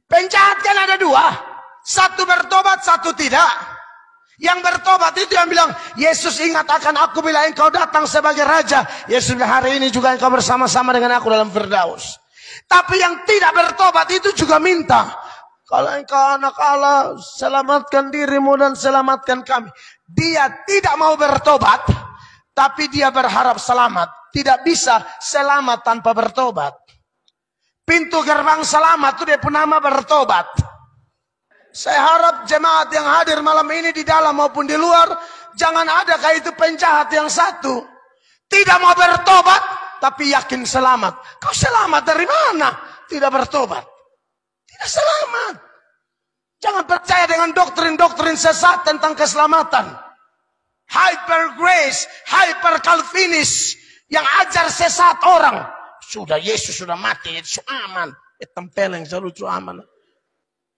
Penjahat kan ada dua. Satu bertobat, satu tidak. Yang bertobat itu yang bilang, Yesus ingat akan aku bila engkau datang sebagai raja. Yesus bilang, hari ini juga engkau bersama-sama dengan aku dalam Firdaus. Tapi yang tidak bertobat itu juga minta, kalau engkau anak Allah, selamatkan dirimu dan selamatkan kami. Dia tidak mau bertobat, tapi dia berharap selamat. Tidak bisa selamat tanpa bertobat. Pintu gerbang selamat itu dia pun nama bertobat. Saya harap jemaat yang hadir malam ini di dalam maupun di luar, jangan ada kayak itu penjahat yang satu. Tidak mau bertobat, tapi yakin selamat. Kau selamat dari mana? Tidak bertobat. Tidak selamat. Jangan percaya dengan doktrin-doktrin sesat tentang keselamatan. Hyper grace, hyper Calvinis yang ajar sesat orang. Sudah Yesus sudah mati, itu aman. Tempeleng selalu itu aman.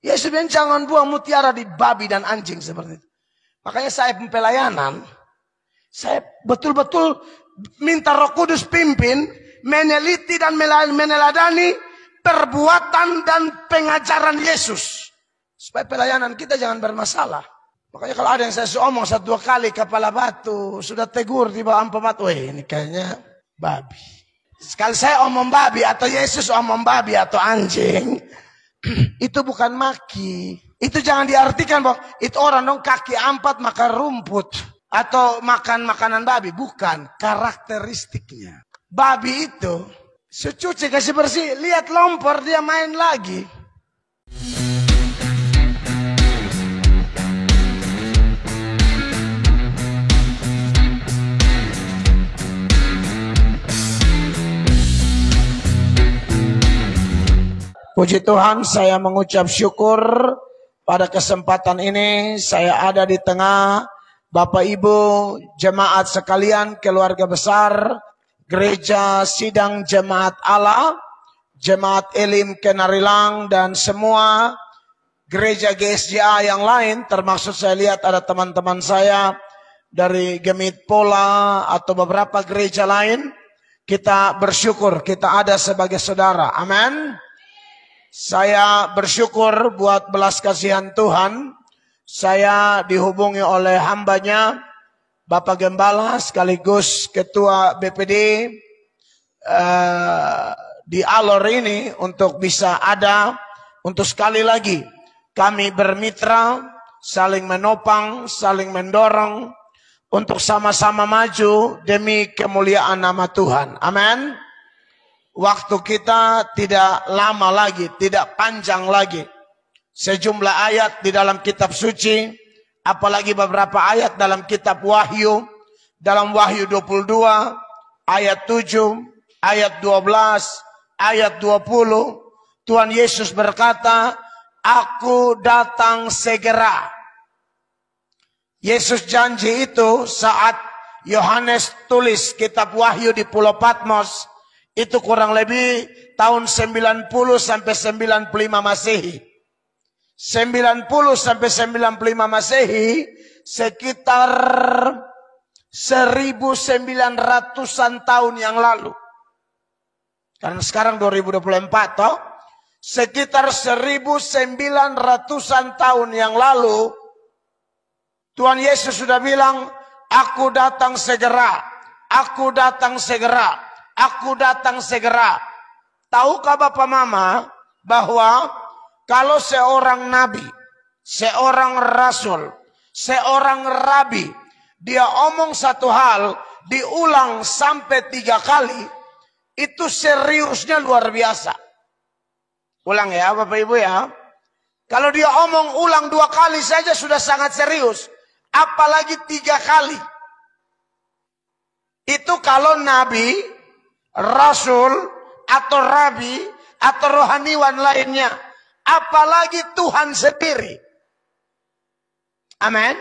Yesus bilang jangan buang mutiara di babi dan anjing seperti itu. Makanya saya pelayanan, saya betul-betul minta Roh Kudus pimpin, meneliti dan meneladani perbuatan dan pengajaran Yesus. Supaya pelayanan kita jangan bermasalah. Makanya kalau ada yang saya omong 1-2 kali kepala batu, sudah tegur di bawah batu, ini kayaknya babi. Sekali saya omong babi atau Yesus omong babi atau anjing, itu bukan maki. Itu jangan diartikan bahwa itu orang dong kaki 4 makan rumput atau makan makanan babi. Bukan, karakteristiknya. Babi itu secuci kasih bersih, lihat lompor dia main lagi. Puji Tuhan, saya mengucap syukur pada kesempatan ini saya ada di tengah Bapak Ibu jemaat sekalian, keluarga besar Gereja Sidang Jemaat Allah, Jemaat Elim Kenarilang dan semua gereja GSJA yang lain, termasuk saya lihat ada teman-teman saya dari Gemit Pola atau beberapa gereja lain. Kita bersyukur kita ada sebagai saudara. Amin. Saya bersyukur buat belas kasihan Tuhan. Saya dihubungi oleh hambanya Bapak Gembala sekaligus Ketua BPD di Alor ini untuk bisa ada, untuk sekali lagi kami bermitra, saling menopang, saling mendorong untuk sama-sama maju demi kemuliaan nama Tuhan. Amin. Waktu kita tidak lama lagi, tidak panjang lagi. Sejumlah ayat di dalam kitab suci, apalagi beberapa ayat dalam kitab Wahyu, dalam Wahyu 22, ayat 7, ayat 12, ayat 20, Tuhan Yesus berkata, aku datang segera. Yesus janji itu saat Yohanes tulis kitab Wahyu di Pulau Patmos. Itu kurang lebih tahun 90 sampai 95 Masehi. 90 sampai 95 Masehi sekitar 1900-an tahun yang lalu. Karena sekarang 2024 toh. Sekitar 1900-an tahun yang lalu Tuhan Yesus sudah bilang, aku datang segera. Aku datang segera. Aku datang segera. Tahukah Bapak Mama bahwa kalau seorang nabi, seorang rasul, seorang rabi, dia omong satu hal, diulang sampai 3 kali, itu seriusnya luar biasa. Ulang ya Bapak Ibu ya. Kalau dia omong ulang 2 kali saja sudah sangat serius. Apalagi 3 kali. Itu kalau nabi, rasul, atau rabi, atau rohaniwan lainnya. Apalagi Tuhan sendiri. Amin.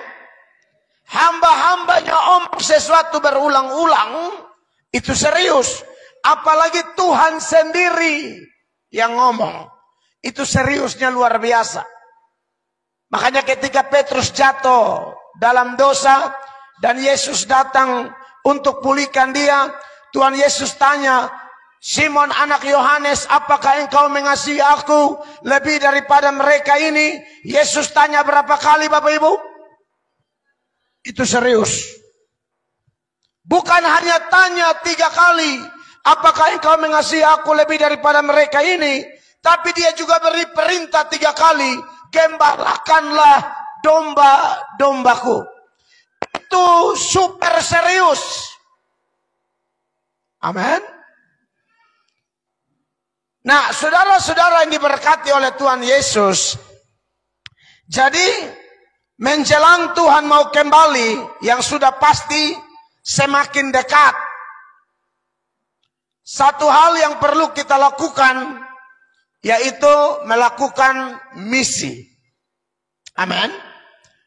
Hamba-hambanya omong sesuatu berulang-ulang, itu serius. Apalagi Tuhan sendiri yang ngomong. Itu seriusnya luar biasa. Makanya ketika Petrus jatuh dalam dosa dan Yesus datang untuk pulihkan dia, Tuhan Yesus tanya, Simon anak Yohanes, apakah engkau mengasihi aku lebih daripada mereka ini? Yesus tanya berapa kali Bapak Ibu? Itu serius. Bukan hanya tanya 3 kali, apakah engkau mengasihi aku lebih daripada mereka ini? Tapi dia juga beri perintah 3 kali, gembalakanlah domba-dombaku. Itu super serius. Amin. Nah, saudara-saudara yang diberkati oleh Tuhan Yesus, jadi menjelang Tuhan mau kembali, yang sudah pasti semakin dekat, satu hal yang perlu kita lakukan, yaitu melakukan misi. Amin.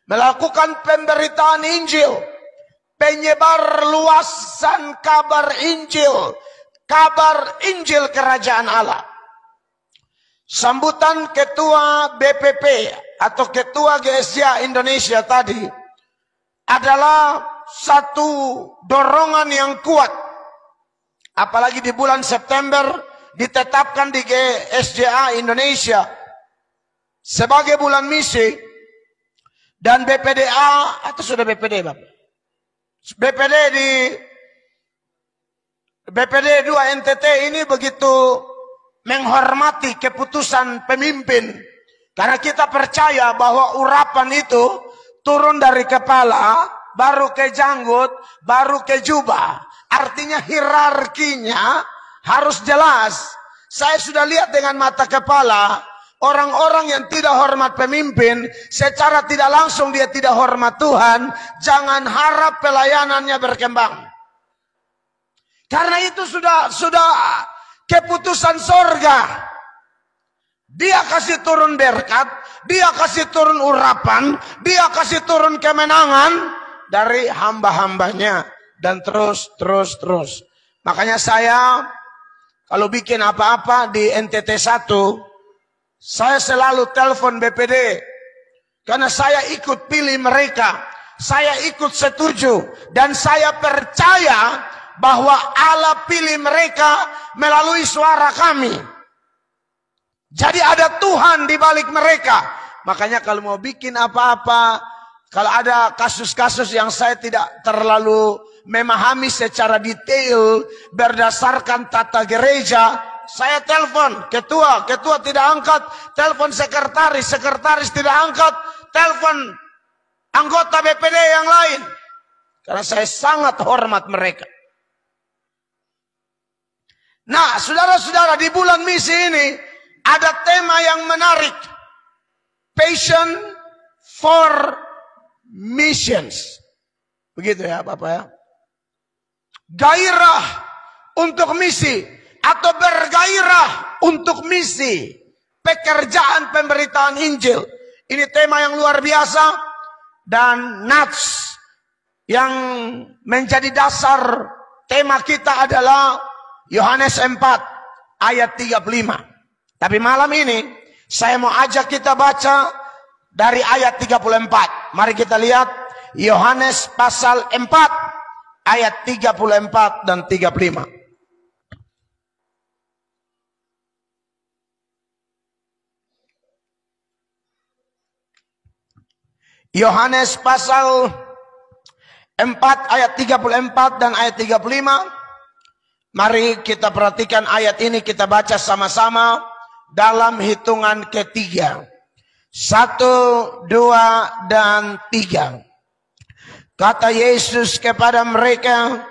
Melakukan pemberitaan Injil, penyebar luasan kabar Injil, kabar Injil kerajaan Allah. Sambutan Ketua BPP atau Ketua GSJ Indonesia tadi adalah satu dorongan yang kuat. Apalagi di bulan September ditetapkan di GSJ Indonesia sebagai bulan misi, dan BPDA atau sudah BPD Bapak? BPD 2 NTT ini begitu menghormati keputusan pemimpin, karena kita percaya bahwa urapan itu turun dari kepala, baru ke janggut, baru ke jubah. Artinya hierarkinya harus jelas. Saya sudah lihat dengan mata kepala, orang-orang yang tidak hormat pemimpin, secara tidak langsung dia tidak hormat Tuhan. Jangan harap pelayanannya berkembang. Karena itu sudah keputusan sorga. Dia kasih turun berkat, dia kasih turun urapan, dia kasih turun kemenangan dari hamba-hambanya. Dan terus. Makanya saya kalau bikin apa-apa di NTT 1, saya selalu telepon BPD. Karena saya ikut pilih mereka, saya ikut setuju, dan saya percaya bahwa Allah pilih mereka melalui suara kami. Jadi ada Tuhan di balik mereka. Makanya kalau mau bikin apa-apa, kalau ada kasus-kasus yang saya tidak terlalu memahami secara detail berdasarkan tata gereja, saya telepon ketua tidak angkat, telepon sekretaris tidak angkat, telepon anggota BPD yang lain. Karena saya sangat hormat mereka. Nah, saudara-saudara, di bulan misi ini ada tema yang menarik. Passion for missions. Begitu ya Bapak ya. Gairah untuk misi atau bergairah untuk misi. Pekerjaan pemberitaan Injil. Ini tema yang luar biasa, dan nats yang menjadi dasar tema kita adalah Yohanes 4 ayat 35. Tapi malam ini saya mau ajak kita baca dari ayat 34. Mari kita lihat Yohanes pasal 4 ayat 34 dan 35. Yohanes pasal 4 ayat 34 dan ayat 35. Mari kita perhatikan ayat ini, kita baca sama-sama dalam hitungan ketiga. 1, 2, dan 3. Kata Yesus kepada mereka,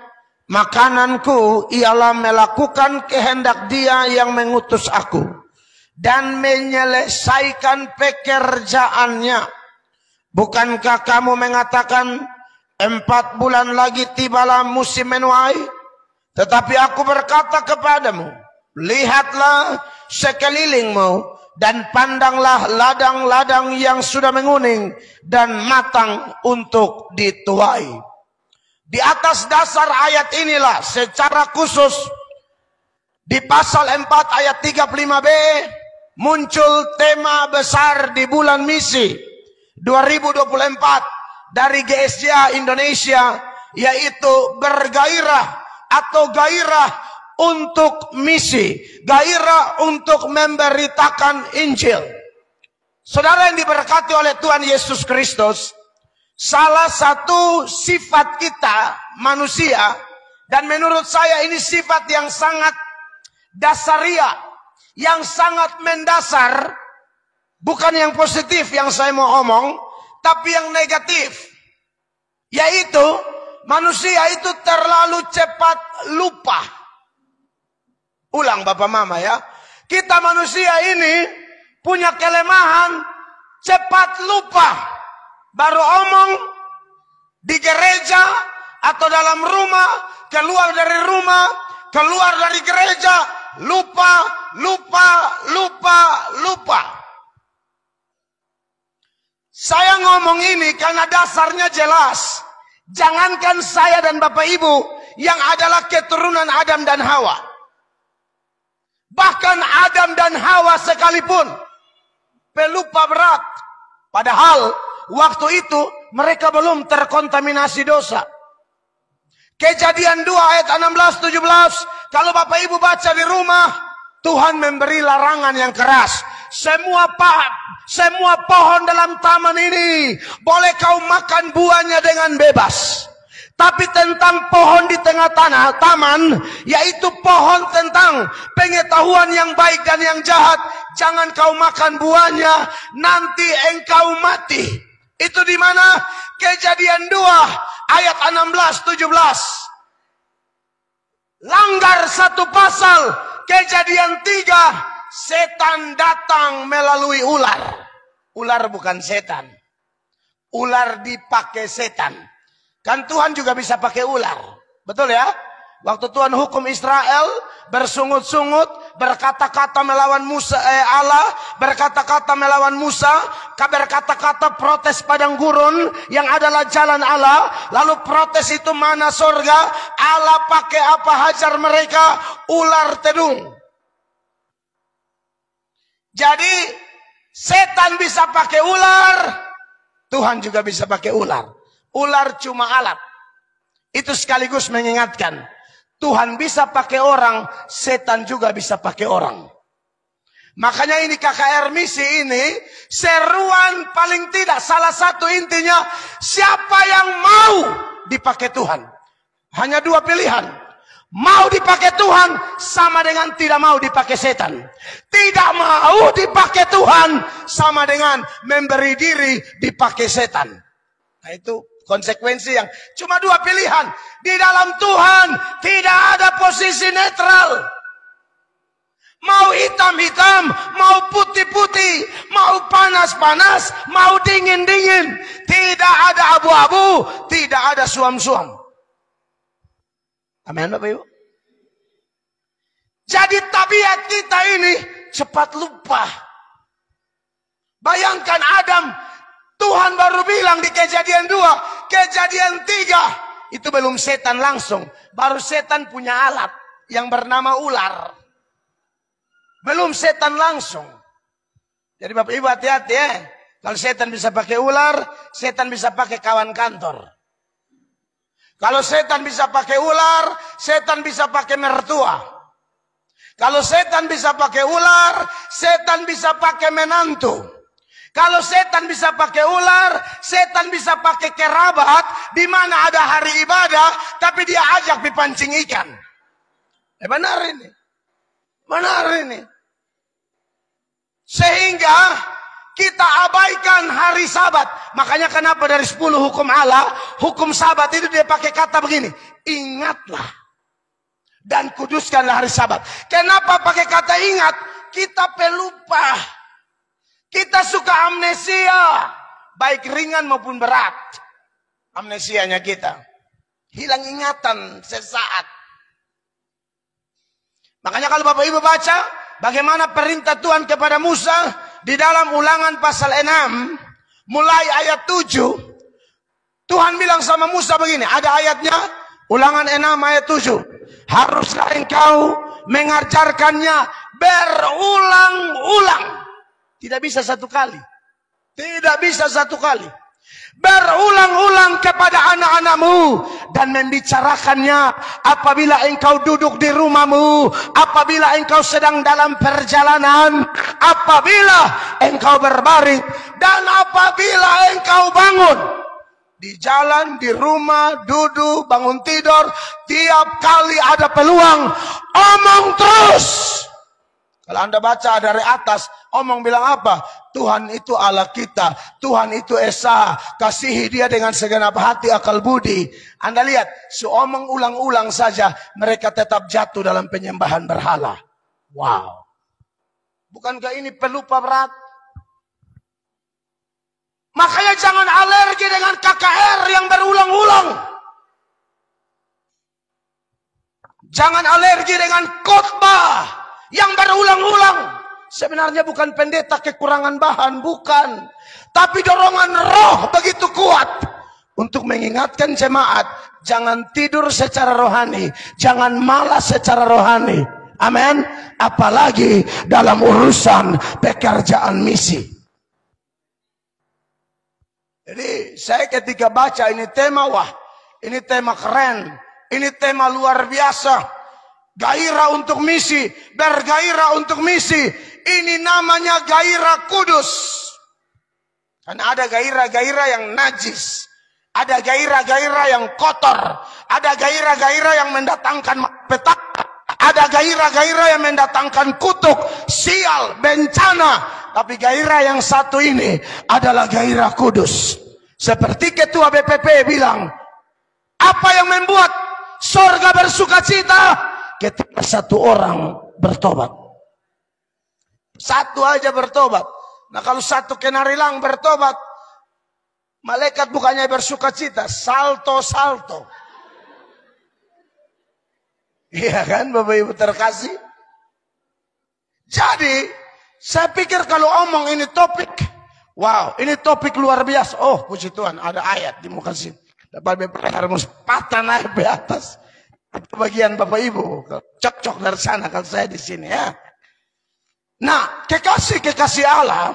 makananku ialah melakukan kehendak Dia yang mengutus aku dan menyelesaikan pekerjaannya. Bukankah kamu mengatakan 4 bulan lagi tibalah musim menuai? Tetapi aku berkata kepadamu, lihatlah sekelilingmu dan pandanglah ladang-ladang yang sudah menguning dan matang untuk dituai. Di atas dasar ayat inilah secara khusus di pasal 4 ayat 35b muncul tema besar di bulan misi 2024 dari GSJ Indonesia, yaitu bergairah atau gairah untuk misi, gairah untuk memberitakan Injil. Saudara yang diberkati oleh Tuhan Yesus Kristus, salah satu sifat kita manusia, dan menurut saya ini sifat yang sangat dasaria, yang sangat mendasar, bukan yang positif yang saya mau omong, tapi yang negatif, yaitu manusia itu terlalu cepat lupa. Ulang Bapak Mama ya, kita manusia ini punya kelemahan cepat lupa. Baru omong di gereja atau dalam rumah, keluar dari gereja, lupa. Saya ngomong ini karena dasarnya jelas. Jangankan saya dan Bapak Ibu yang adalah keturunan Adam dan Hawa, bahkan Adam dan Hawa sekalipun pelupa berat. Padahal waktu itu mereka belum terkontaminasi dosa. Kejadian 2 ayat 16-17. Kalau Bapak Ibu baca di rumah, Tuhan memberi larangan yang keras. Semua pohon dalam taman ini boleh kau makan buahnya dengan bebas. Tapi tentang pohon di tengah taman, yaitu pohon tentang pengetahuan yang baik dan yang jahat, jangan kau makan buahnya, nanti engkau mati. Itu di mana? Kejadian 2 ayat 16-17. Langgar satu pasal. Kejadian 3, setan datang melalui ular. Ular bukan setan. Ular dipakai setan. Kan Tuhan juga bisa pakai ular. Betul ya? Waktu Tuhan hukum Israel, bersungut-sungut, berkata-kata melawan Allah, berkata-kata melawan Musa, berkata-kata protes padang gurun yang adalah jalan Allah, lalu protes itu mana surga, Allah pakai apa hajar mereka? Ular tedung. Jadi setan bisa pakai ular, Tuhan juga bisa pakai ular. Ular cuma alat. Itu sekaligus mengingatkan, Tuhan bisa pakai orang, setan juga bisa pakai orang. Makanya ini KKR misi ini, seruan paling tidak, salah satu intinya, siapa yang mau dipakai Tuhan? Hanya 2 pilihan. Mau dipakai Tuhan sama dengan tidak mau dipakai setan. Tidak mau dipakai Tuhan sama dengan memberi diri dipakai setan. Nah itu konsekuensi yang cuma 2 pilihan. Di dalam Tuhan tidak ada posisi netral. Mau hitam-hitam, mau putih-putih, mau panas-panas, mau dingin-dingin. Tidak ada abu-abu, tidak ada suam-suam. Amin Bapak Ibu. Jadi tabiat kita ini cepat lupa. Bayangkan Adam, Tuhan baru bilang di Kejadian 2, Kejadian 3, itu belum setan langsung. Baru setan punya alat yang bernama ular. Belum setan langsung. Jadi Bapak Ibu hati-hati ya. Kalau setan bisa pakai ular, setan bisa pakai kawan kantor. Kalau setan bisa pakai ular, setan bisa pakai mertua. Kalau setan bisa pakai ular, setan bisa pakai menantu. Kalau setan bisa pakai ular, setan bisa pakai kerabat, di mana ada hari ibadah, tapi dia ajak dipancing ikan. Benar ini. Benar ini. Sehingga kita abaikan hari Sabat. Makanya kenapa dari 10 hukum Allah, hukum Sabat itu dia pakai kata begini, ingatlah dan kuduskanlah hari Sabat. Kenapa pakai kata ingat? Kita pelupa. Kita suka amnesia, baik ringan maupun berat. Amnesianya kita. Hilang ingatan sesaat. Makanya kalau Bapak Ibu baca bagaimana perintah Tuhan kepada Musa di dalam Ulangan pasal 6, mulai ayat 7, Tuhan bilang sama Musa begini, ada ayatnya, Ulangan 6 ayat 7. Haruslah engkau mengajarkannya berulang-ulang. Tidak bisa satu kali. Tidak bisa satu kali. berulang-ulang kepada anak-anakmu dan membicarakannya apabila engkau duduk di rumahmu, apabila engkau sedang dalam perjalanan, apabila engkau berbaring, dan apabila engkau bangun. Di jalan, di rumah, duduk, bangun tidur, tiap kali ada peluang, omong terus. Kalau Anda baca dari atas, omong bilang apa? Tuhan itu Allah kita. Tuhan itu Esa. Kasihi dia dengan segenap hati, akal, budi. Anda lihat, seomong ulang-ulang saja, mereka tetap jatuh dalam penyembahan berhala. Wow. Bukankah ini pelupa berat? Makanya jangan alergi dengan KKR yang berulang-ulang. Jangan alergi dengan khotbah yang berulang-ulang. Sebenarnya bukan pendeta kekurangan bahan, bukan. Tapi dorongan roh begitu kuat untuk mengingatkan jemaat, jangan tidur secara rohani, jangan malas secara rohani. Amin. Apalagi dalam urusan pekerjaan misi. Jadi saya ketika baca ini tema, wah, ini tema keren, ini tema luar biasa. Gairah untuk misi, bergairah untuk misi. Ini namanya gairah kudus. Karena ada gairah-gairah yang najis, ada gairah-gairah yang kotor, ada gairah-gairah yang mendatangkan petaka, ada gairah-gairah yang mendatangkan kutuk, sial, bencana. Tapi gairah yang satu ini adalah gairah kudus. Seperti ketua BPP bilang, apa yang membuat surga bersuka cita? Ketika satu orang bertobat. Satu aja bertobat. Nah kalau satu kenarilang bertobat, malaikat bukannya bersuka cita, salto-salto. Iya kan Bapak Ibu terkasih? Jadi saya pikir kalau omong ini topik, wow, ini topik luar biasa. Oh puji Tuhan, ada ayat di muka sini. Dapat BPP harus patah naik ke atas. Itu bagian Bapak Ibu, cocok dari sana kalau saya di sini ya. Nah, kekasih Allah,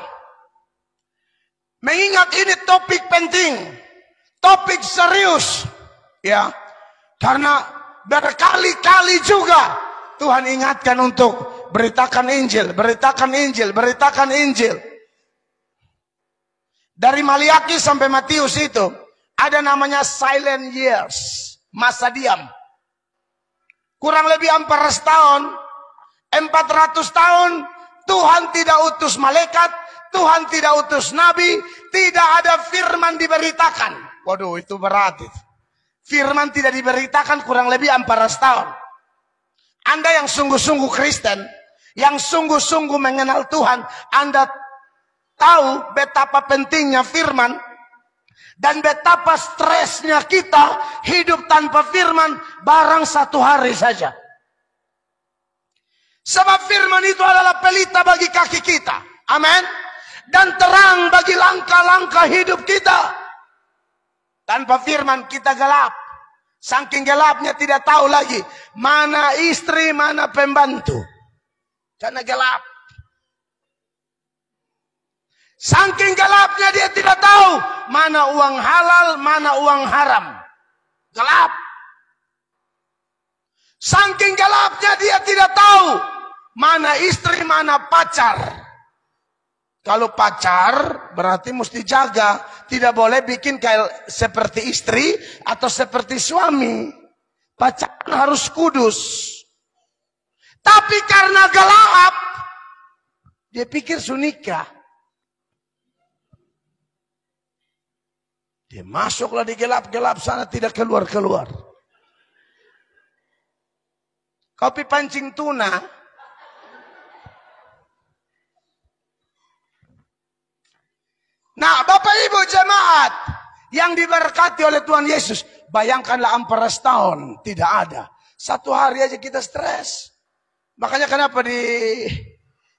mengingat ini topik penting, topik serius, ya, karena berkali-kali juga Tuhan ingatkan untuk beritakan Injil, beritakan Injil, beritakan Injil. Dari Maliaki sampai Matius itu ada namanya silent years, masa diam. Kurang lebih 400 tahun, 400 tahun Tuhan tidak utus malaikat, Tuhan tidak utus nabi, tidak ada firman diberitakan. Waduh, itu berat itu. Firman tidak diberitakan kurang lebih 400 tahun. Anda yang sungguh-sungguh Kristen, yang sungguh-sungguh mengenal Tuhan, Anda tahu betapa pentingnya firman. Dan betapa stresnya kita hidup tanpa firman barang satu hari saja. Sebab firman itu adalah pelita bagi kaki kita. Amin. Dan terang bagi langkah-langkah hidup kita. Tanpa firman kita gelap. Saking gelapnya tidak tahu lagi mana istri, mana pembantu. Karena gelap. Saking gelapnya dia tidak tahu mana uang halal, mana uang haram. Gelap. Saking gelapnya dia tidak tahu mana istri, mana pacar. Kalau pacar berarti mesti jaga. Tidak boleh bikin kayak seperti istri atau seperti suami. Pacaran harus kudus. Tapi karena gelap, dia pikir sunikah. Dia masuklah di gelap-gelap sana, tidak keluar-keluar. Kopi pancing tuna. Nah, Bapak Ibu jemaat yang diberkati oleh Tuhan Yesus, bayangkanlah 400 tahun tidak ada. Satu hari aja kita stres. Makanya kenapa di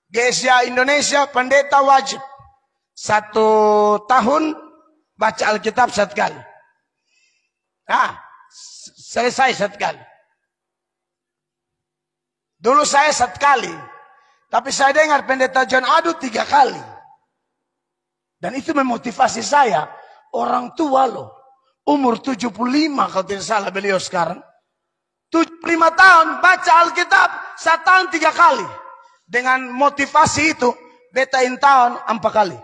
GSA Indonesia pendeta wajib 1 tahun baca Alkitab 1 kali. Nah, selesai 1 kali. Dulu saya 1 kali. Tapi saya dengar pendeta John Adu 3 kali. Dan itu memotivasi saya orang tua loh. Umur 75 kalau tidak salah beliau sekarang. 75 tahun baca Alkitab 1 tahun 3 kali. Dengan motivasi itu, betain tahun 4 kali.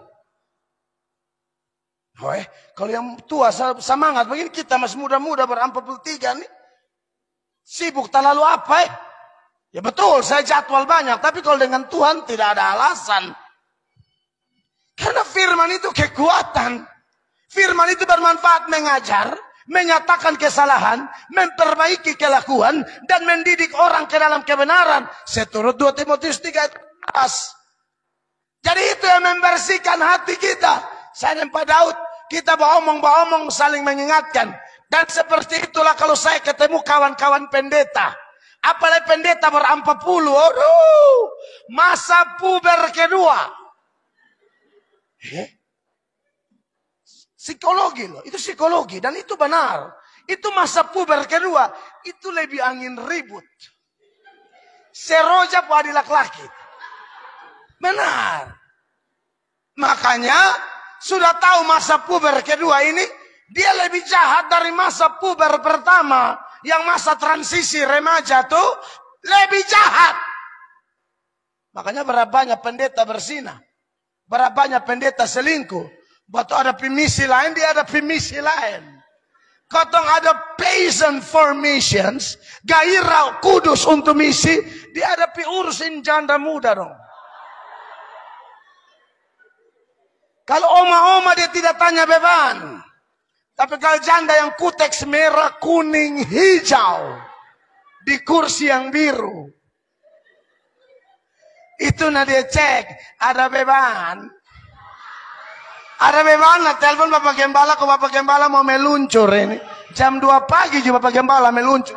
Kalau yang tua semangat, begini kita masih muda-muda ber-43 nih. Sibuk terlalu apa Ya betul, saya jadwal banyak. Tapi kalau dengan Tuhan tidak ada alasan. Karena firman itu kekuatan. Firman itu bermanfaat mengajar, menyatakan kesalahan, memperbaiki kelakuan, dan mendidik orang ke dalam kebenaran. Seturut 2 Timotius 3 ayat. Jadi itu yang membersihkan hati kita. Saya dan Pak Daud, kita beromong-omong saling mengingatkan. Dan seperti itulah kalau saya ketemu kawan-kawan pendeta. Apalagi pendeta ber-40. Aduh, masa puber kedua. Psikologi loh, itu psikologi. Dan itu benar. Itu masa puber kedua. Itu lebih angin ribut. Seroja pada laki-laki. Benar. Makanya sudah tahu masa puber kedua ini, dia lebih jahat dari masa puber pertama. Yang masa transisi remaja tuh lebih jahat. Makanya berapa banyak pendeta berzina. Berapa banyak pendeta selingkuh. Waktu ada misi lain, dia ada misi lain. Kotong ada passion for missions. Gairah kudus untuk misi. Dia ada urusin janda muda dong. Kalau oma-oma dia tidak tanya beban. Tapi kalau janda yang kuteks merah, kuning, hijau. Di kursi yang biru. Itu dia cek. Ada beban. Ada beban lah. Telepon Bapak Gembala. Kok Bapak Gembala mau meluncur ini. Jam 2 pagi juga Bapak Gembala meluncur.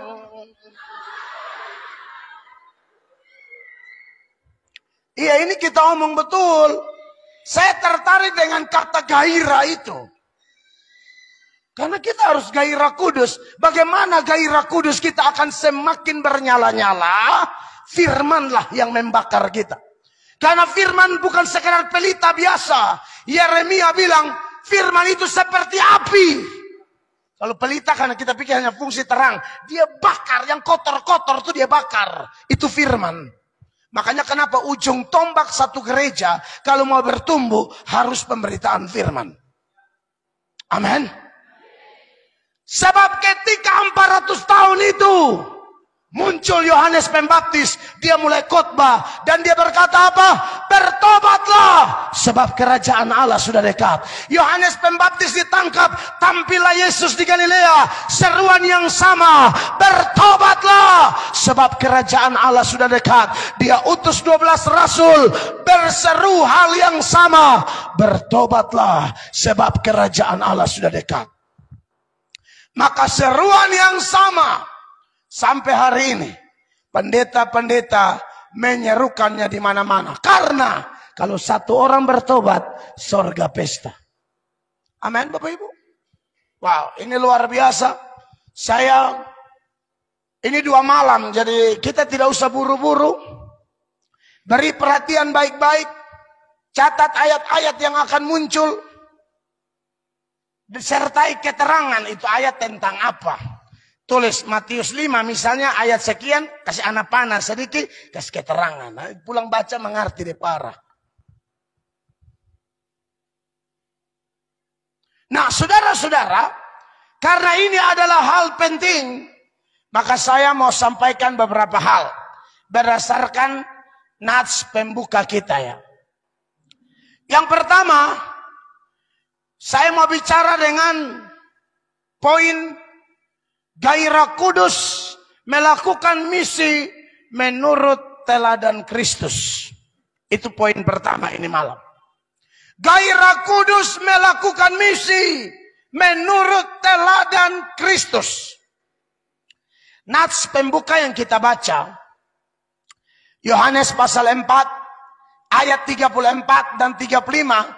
Iya ini kita omong betul. Saya tertarik dengan kata gairah itu. Karena kita harus gairah kudus. Bagaimana gairah kudus kita akan semakin bernyala-nyala. Firmanlah yang membakar kita. Karena firman bukan sekedar pelita biasa. Yeremia bilang firman itu seperti api. Kalau pelita karena kita pikir hanya fungsi terang. Dia bakar, yang kotor-kotor itu dia bakar. Itu firman. Makanya kenapa ujung tombak satu gereja kalau mau bertumbuh harus pemberitaan firman. Amin. Sebab ketika 400 tahun itu muncul Yohanes Pembaptis, dia mulai khotbah dan dia berkata apa? Bertobatlah sebab kerajaan Allah sudah dekat. Yohanes Pembaptis ditangkap, tampillah Yesus di Galilea, seruan yang sama, bertobatlah sebab kerajaan Allah sudah dekat. Dia utus 12 rasul berseru hal yang sama, bertobatlah sebab kerajaan Allah sudah dekat. Maka seruan yang sama sampai hari ini pendeta-pendeta menyerukannya di mana-mana. Karena kalau satu orang bertobat, surga pesta. Amin Bapak Ibu. Wow, ini luar biasa. Ini 2 malam, jadi kita tidak usah buru-buru. Beri perhatian baik-baik. Catat ayat-ayat yang akan muncul. Disertai keterangan itu ayat tentang apa. Tulis Matius 5 misalnya ayat sekian, kasih anak panah sedikit, kasih keterangan. Nah, pulang baca mengerti deh parah. Nah saudara-saudara, karena ini adalah hal penting, maka saya mau sampaikan beberapa hal. Berdasarkan nats pembuka kita ya. Yang pertama, saya mau bicara dengan poin gairah kudus melakukan misi menurut teladan Kristus. Itu poin pertama ini malam. Gairah kudus melakukan misi menurut teladan Kristus. Nats pembuka yang kita baca, Yohanes pasal 4 ayat 34 dan 35.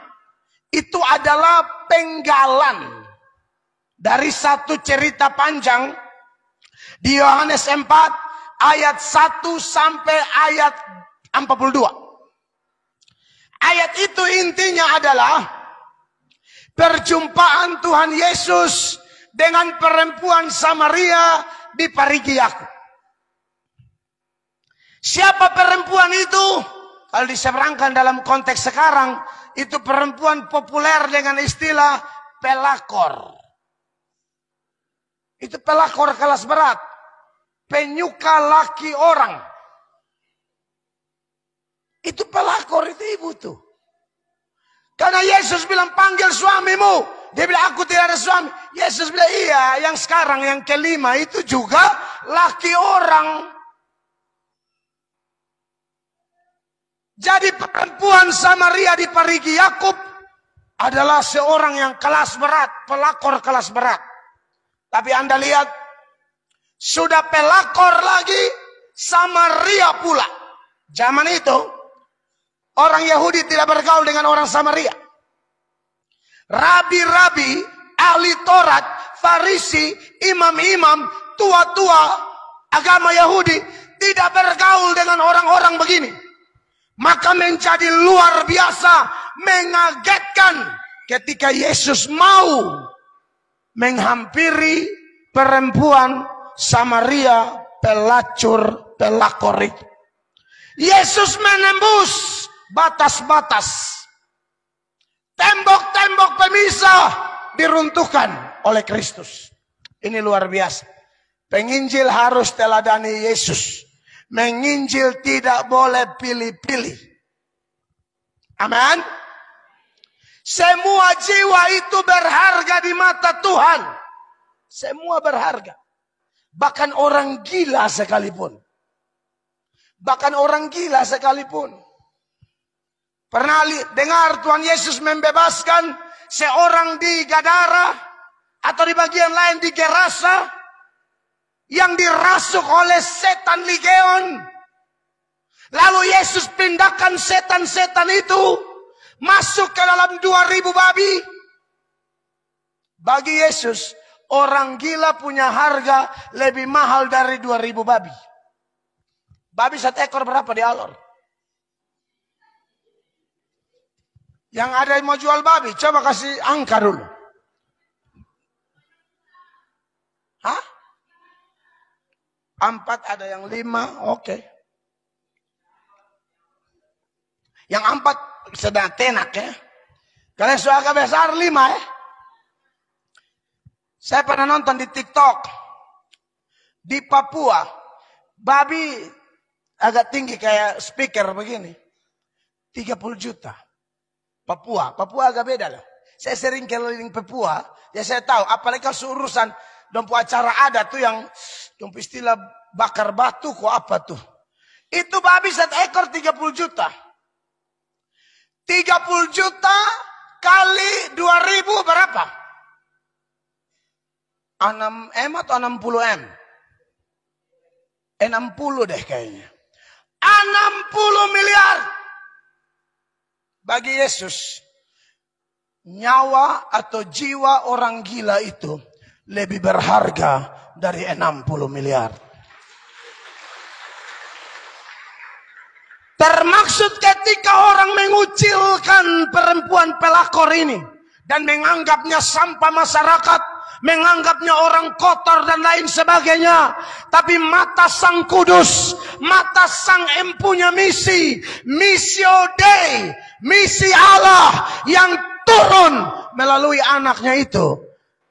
Itu adalah penggalan dari satu cerita panjang di Yohanes 4 ayat 1 sampai ayat 42. Ayat itu intinya adalah perjumpaan Tuhan Yesus dengan perempuan Samaria di Parigi Yakub. Siapa perempuan itu? Kalau diseberangkan dalam konteks sekarang, itu perempuan populer dengan istilah pelakor. Itu pelakor kelas berat. Penyuka laki orang. Itu pelakor, itu ibu tuh. Karena Yesus bilang panggil suamimu. Dia bilang aku tidak ada suami. Yesus bilang iya, yang sekarang yang kelima itu juga laki orang. Jadi perempuan Samaria di Parigi Yakub adalah seorang yang kelas berat, pelakor kelas berat. Tapi Anda lihat, sudah pelakor lagi, Samaria pula. Zaman itu, orang Yahudi tidak bergaul dengan orang Samaria. Rabi-rabi, ahli Taurat, Farisi, imam-imam, tua-tua agama Yahudi tidak bergaul dengan orang-orang begini. Maka menjadi luar biasa, mengagetkan ketika Yesus mau menghampiri perempuan Samaria pelacur pelakor itu. Yesus menembus batas-batas. Tembok-tembok pemisah diruntuhkan oleh Kristus. Ini luar biasa. Penginjil harus teladani Yesus. Menginjil tidak boleh pilih-pilih. Amin. Semua jiwa itu berharga di mata Tuhan. Semua berharga. Bahkan orang gila sekalipun. Bahkan orang gila sekalipun. Pernah dengar Tuhan Yesus membebaskan seorang di Gadara atau di bagian lain di Gerasa yang dirasuk oleh setan legion. Lalu Yesus pindahkan setan-setan itu masuk ke dalam 2.000 babi. Bagi Yesus, orang gila punya harga lebih mahal dari 2.000 babi. Babi 1 ekor berapa di Alor? Yang ada yang mau jual babi, coba kasih angka dulu. Hah? 4, ada yang 5, oke. Yang 4 sedang tenak ya. Kalau yang agak besar 5 ya. Saya pernah nonton di TikTok. Di Papua, babi agak tinggi kayak speaker begini. 30 juta. Papua agak beda loh. Saya sering keliling Papua, ya saya tahu. Apalagi kalau urusan dompu acara ada tuh yang dompu istilah bakar batu kok apa tuh. Itu babi 1 ekor 30 juta. 30 juta kali 2.000 berapa? 6M atau 60M? 60 deh kayaknya. 60 miliar. Bagi Yesus, nyawa atau jiwa orang gila itu lebih berharga dari 60 miliar. Termaksud ketika orang mengucilkan perempuan pelakor ini dan menganggapnya sampah masyarakat, menganggapnya orang kotor dan lain sebagainya. Tapi mata Sang Kudus, mata Sang Empunya misi, Missio Dei, misi Allah yang turun melalui anaknya itu.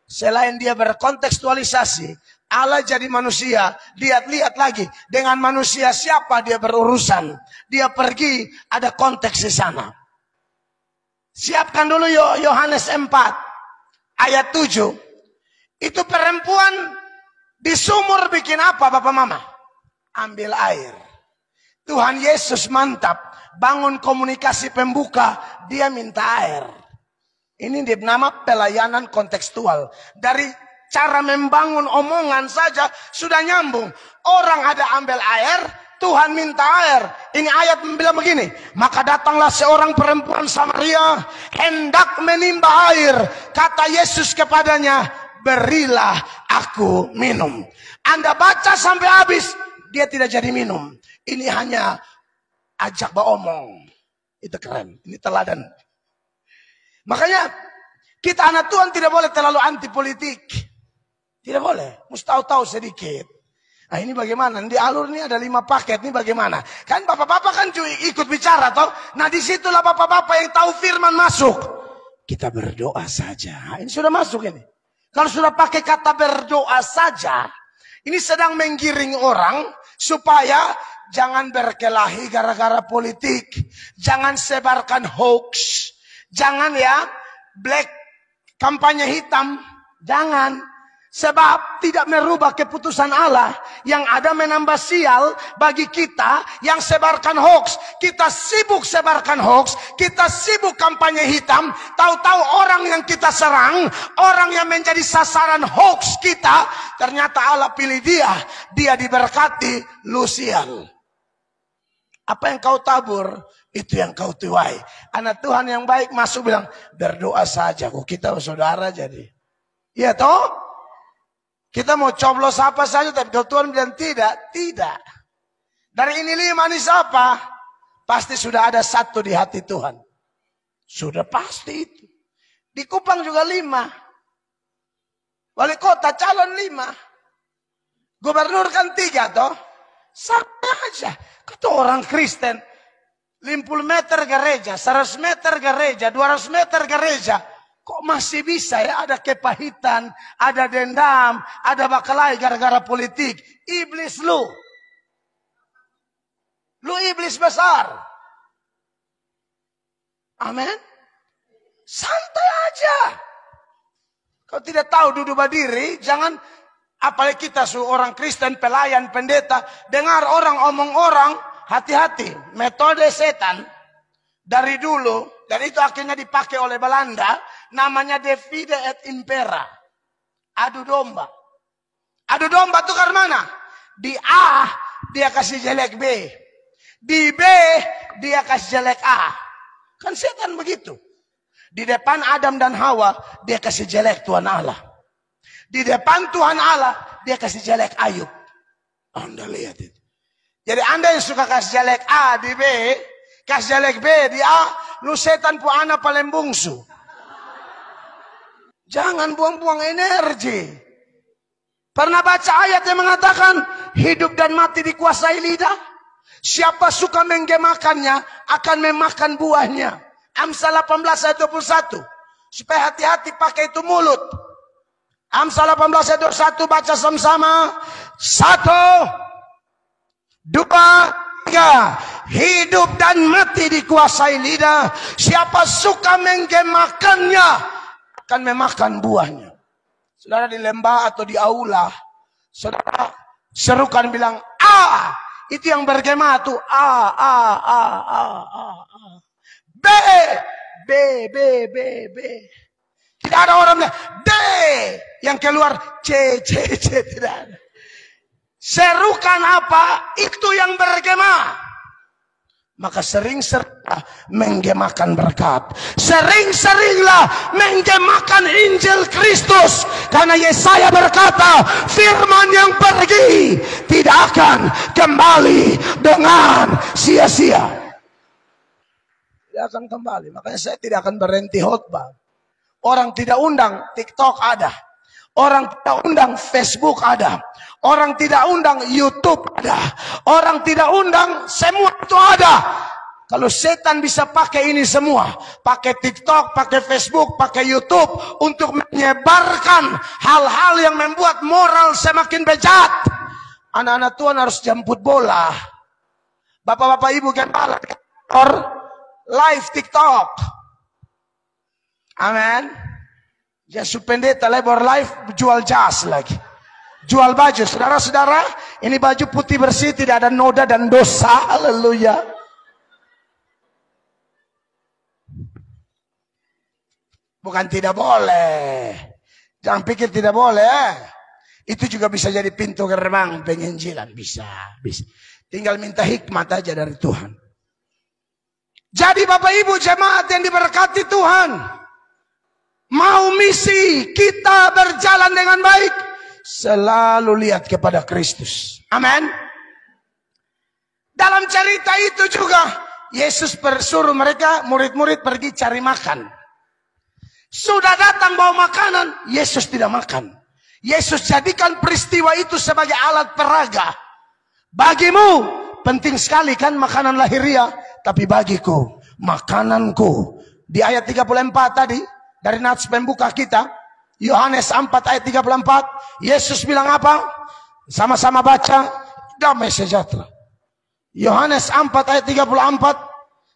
Selain dia berkontekstualisasi, Allah jadi manusia, lihat lagi dengan manusia siapa dia berurusan. Dia pergi, ada konteks di sana. Siapkan dulu Yohanes 4 ayat 7. Itu perempuan di sumur bikin apa Bapak Mama? Ambil air. Tuhan Yesus mantap, bangun komunikasi pembuka, dia minta air. Ini dinama pelayanan kontekstual. Dari cara membangun omongan saja sudah nyambung. Orang ada ambil air, Tuhan minta air. Ini ayat bilang begini. Maka datanglah seorang perempuan Samaria hendak menimba air. Kata Yesus kepadanya, berilah aku minum. Anda baca sampai habis, dia tidak jadi minum. Ini hanya ajak beromong. Itu keren. Ini teladan. Makanya Kita anak Tuhan tidak boleh terlalu anti politik. Tidak boleh. Mesti tahu-tahu sedikit. Nah ini bagaimana? Di alur ini ada 5 paket. Ini bagaimana? Kan bapak-bapak kan ikut bicara toh. Nah disitulah bapak-bapak yang tahu firman masuk. Kita berdoa saja. Ini sudah masuk ini. Kalau sudah pakai kata berdoa saja. Ini sedang menggiring orang. Supaya jangan berkelahi gara-gara politik. Jangan sebarkan hoax. Jangan ya black kampanye hitam, jangan. Sebab tidak merubah keputusan Allah. Yang ada menambah sial bagi kita yang sebarkan hoax. Kita sibuk sebarkan hoax. Kita sibuk kampanye hitam. Tahu-tahu orang yang kita serang, orang yang menjadi sasaran hoax kita, ternyata Allah pilih dia. Dia diberkati, lu sial. Apa yang kau tabur, itu yang kau tuai. Anak Tuhan yang baik masuk bilang, berdoa saja. Kok kita saudara jadi. Iya toh? Kita mau coblos apa saja, tapi kalau Tuhan bilang tidak, tidak. Dari ini 5 ini siapa? Pasti sudah ada 1 di hati Tuhan. Sudah pasti itu. Di Kupang juga 5. Wali kota calon 5. Gubernur kan 3 toh. Sama aja. Kata orang Kristen. 50 meter gereja, 100 meter gereja, 200 meter gereja. Kok masih bisa ya ada kepahitan, ada dendam, ada bakalai gara-gara politik. Iblis lu. Lu iblis besar. Amin. Santai aja. Kau tidak tahu duduk berdiri, jangan, apalagi kita orang Kristen, pelayan, pendeta, dengar orang omong orang, hati-hati. Metode setan dari dulu, dan itu akhirnya dipakai oleh Belanda, namanya divide et impera. Adu domba. Adu domba itu karena mana? Di A dia kasih jelek B. Di B dia kasih jelek A. Kan setan begitu. Di depan Adam dan Hawa dia kasih jelek Tuhan Allah. Di depan Tuhan Allah dia kasih jelek Ayub. Anda lihat itu. Jadi Anda yang suka kasih jelek A di B, kasih jelek B di A, lu setan pu anak paling bungsu. Jangan buang-buang energi. Pernah baca ayat yang mengatakan hidup dan mati dikuasai lidah. Siapa suka menggemakannya akan memakan buahnya. Amsal 18 ayat 21. Supaya hati-hati pakai itu mulut. Amsal 18 ayat 21 baca sama-sama. 1, 2, 3. Hidup dan mati dikuasai lidah. Siapa suka menggemakannya akan memakan buahnya. Saudara di lembah atau di aula, saudara serukan bilang A, itu yang bergema tuh A. B. Tidak ada orang bilang D, yang keluar C, tidak ada. Serukan apa? Itu yang bergema. Maka sering-seringlah menggemakan berkat. Sering-seringlah menggemakan Injil Kristus. Karena Yesaya berkata, firman yang pergi tidak akan kembali dengan sia-sia. Tidak akan kembali. Makanya saya tidak akan berhenti khotbah. Orang tidak undang, TikTok ada. Orang tidak undang, Facebook ada. Orang tidak undang, YouTube ada. Orang tidak undang, semua itu ada. Kalau setan bisa pakai ini semua, pakai TikTok, pakai Facebook, pakai YouTube, untuk menyebarkan hal-hal yang membuat moral semakin bejat. Anak-anak Tuhan harus jemput bola. Bapak-bapak ibu gembala live TikTok. Amin. Yesus pendeta lebor live jual jas lagi. Jual baju. Saudara-saudara, ini baju putih bersih, tidak ada noda dan dosa. Haleluya. Bukan tidak boleh. Jangan pikir tidak boleh. Itu juga bisa jadi pintu gerbang penginjilan. Bisa. Tinggal minta hikmat aja dari Tuhan. Jadi Bapak Ibu jemaat yang diberkati Tuhan, mau misi kita berjalan dengan baik, selalu lihat kepada Kristus. Amin. Dalam cerita itu juga Yesus bersuruh mereka murid-murid pergi cari makan. Sudah datang bawa makanan, Yesus tidak makan. Yesus jadikan peristiwa itu sebagai alat peraga. Bagimu penting sekali kan makanan lahiriah, tapi bagiku makananku. Di ayat 34 tadi dari nats pembuka kita, Yohanes 4 ayat 34, Yesus bilang apa? Sama-sama baca, damai sejahtera. Yohanes 4 ayat 34,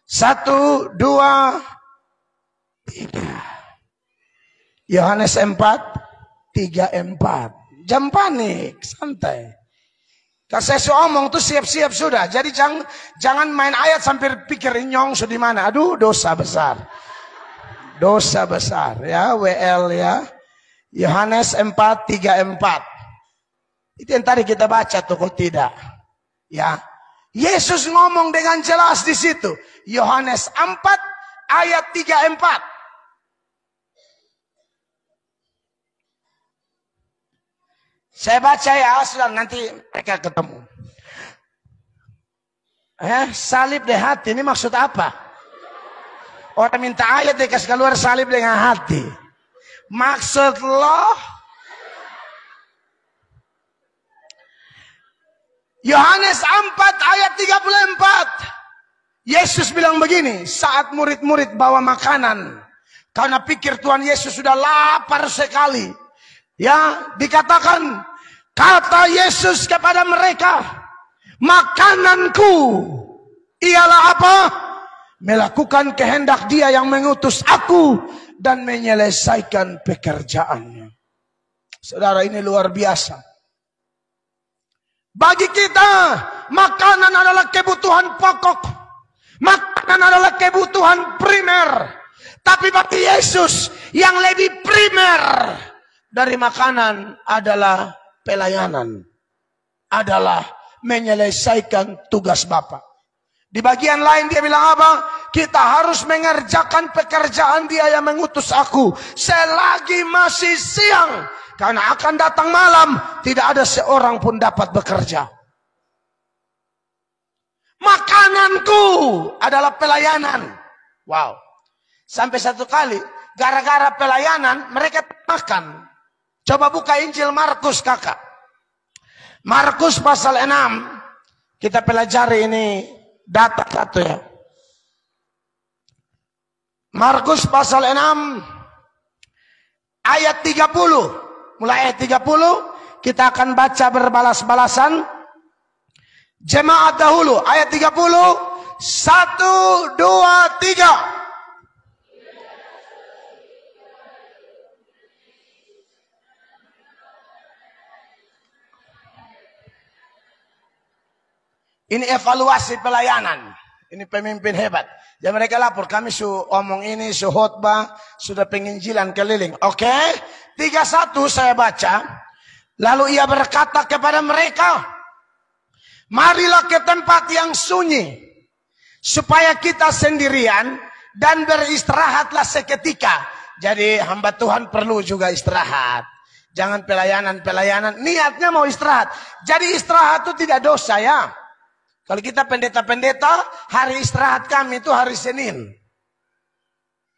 1, 2, 3. Yohanes 4, 3, 4. Jam panik, santai. Kalau saya omong tuh siap-siap sudah. Jadi jangan main ayat sampai pikir nyong di mana. Aduh, dosa besar. Dosa besar ya, WL ya. Yohanes 4, 3, 4. Itu yang tadi kita baca tuh kok tidak. Ya. Yesus ngomong dengan jelas di situ. Yohanes 4 ayat 3, 4. Saya baca ya, sudah nanti mereka ketemu. Salib di hati ini maksud apa? Orang minta ayat dikasih keluar salib dengan hati. Maksud lo Yohanes 4 ayat 34. Yesus bilang begini, saat murid-murid bawa makanan, karena pikir Tuhan Yesus sudah lapar sekali. Ya, dikatakan, kata Yesus kepada mereka, makananku ialah apa? Melakukan kehendak Dia yang mengutus aku dan menyelesaikan pekerjaannya. Saudara, ini luar biasa. Bagi kita, makanan adalah kebutuhan pokok. Makanan adalah kebutuhan primer. Tapi bagi Yesus, yang lebih primer dari makanan adalah pelayanan. Adalah menyelesaikan tugas Bapa. Di bagian lain dia bilang apa? Kita harus mengerjakan pekerjaan Dia yang mengutus aku selagi masih siang. Karena akan datang malam, tidak ada seorang pun dapat bekerja. Makananku adalah pelayanan. Wow. Sampai satu kali, gara-gara pelayanan, mereka makan. Coba buka Injil Markus kakak. Markus pasal 6. Kita pelajari ini data satu ya. Markus pasal 6. Ayat 30. Mulai ayat 30. Kita akan baca berbalas-balasan. Jemaat dahulu. Ayat 30. 1, 2, 3. Ini evaluasi pelayanan. Ini pemimpin hebat. Ya mereka lapor, kami omong ini, khotbah, sudah penginjilan keliling. Oke, 31 saya baca. Lalu ia berkata kepada mereka, marilah ke tempat yang sunyi, supaya kita sendirian dan beristirahatlah seketika. Jadi hamba Tuhan perlu juga istirahat. Jangan pelayanan, niatnya mau istirahat. Jadi istirahat itu tidak dosa ya. Kalau kita pendeta-pendeta, hari istirahat kami itu hari Senin.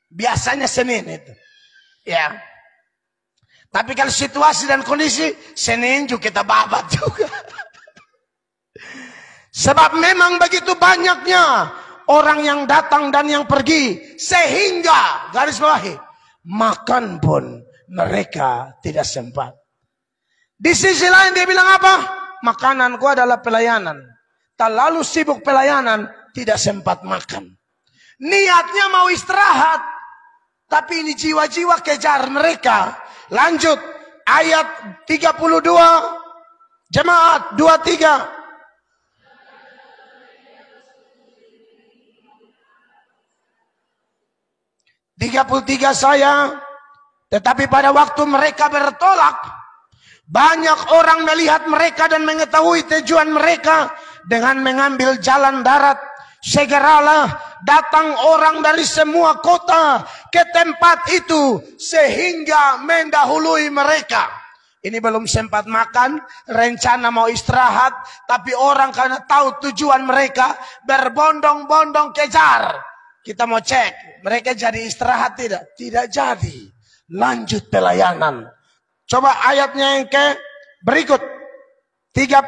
Biasanya Senin itu. Ya. Tapi kalau situasi dan kondisi, Senin juga kita babat juga. Sebab memang begitu banyaknya orang yang datang dan yang pergi. Sehingga, garis bawahi, makan pun mereka tidak sempat. Di sisi lain dia bilang apa? Makananku adalah pelayanan. Terlalu sibuk pelayanan, tidak sempat makan. Niatnya mau istirahat, tapi ini jiwa-jiwa kejar mereka. Lanjut, ayat 32, jemaat 23. saya, tetapi pada waktu mereka bertolak, banyak orang melihat mereka dan mengetahui tujuan mereka dengan mengambil jalan darat. Segeralah datang orang dari semua kota ke tempat itu sehingga mendahului mereka. Ini belum sempat makan, rencana mau istirahat, tapi orang karena tahu tujuan mereka berbondong-bondong kejar. Kita mau cek, mereka jadi istirahat tidak? Tidak jadi. Lanjut pelayanan. Coba ayatnya yang ke berikut. 35.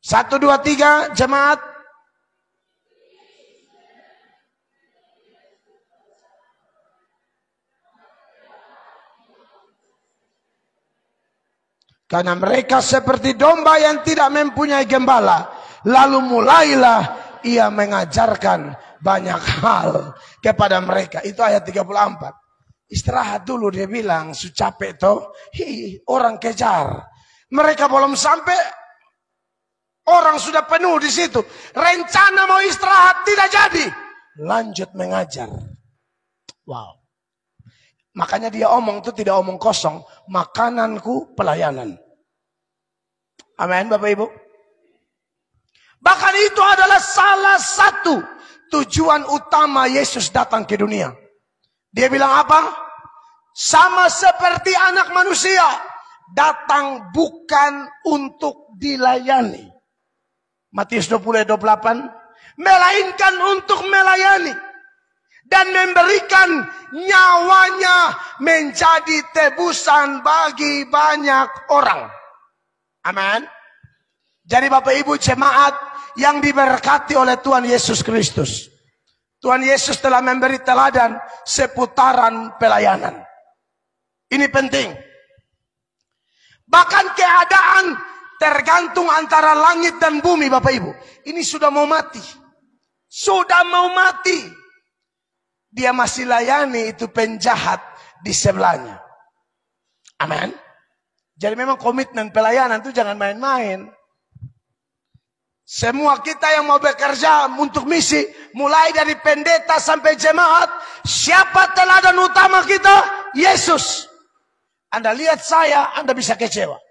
1, 2, 3 jemaat. Karena mereka seperti domba yang tidak mempunyai gembala. Lalu mulailah ia mengajarkan banyak hal kepada mereka. Itu ayat 34. Istirahat dulu dia bilang. Su capek toh. Orang kejar. Mereka belum sampai. Orang sudah penuh di situ. Rencana mau istirahat tidak jadi. Lanjut mengajar. Wow. Makanya dia omong itu tidak omong kosong. Makananku pelayanan. Amin Bapak Ibu. Bahkan itu adalah salah satu tujuan utama Yesus datang ke dunia. Dia bilang apa? Sama seperti anak manusia. Datang bukan untuk dilayani. Matius 20:28. Melainkan untuk melayani. Dan memberikan nyawanya menjadi tebusan bagi banyak orang. Amin. Jadi Bapak Ibu jemaat yang diberkati oleh Tuhan Yesus Kristus. Tuhan Yesus telah memberi teladan seputaran pelayanan. Ini penting. Bahkan keadaan tergantung antara langit dan bumi Bapak Ibu. Ini sudah mau mati. Sudah mau mati. Dia masih layani itu penjahat di sebelahnya. Amin. Jadi memang komitmen pelayanan itu jangan main-main. Semua kita yang mau bekerja untuk misi, mulai dari pendeta sampai jemaat, siapa teladan utama kita? Yesus. Anda lihat saya, Anda bisa kecewa.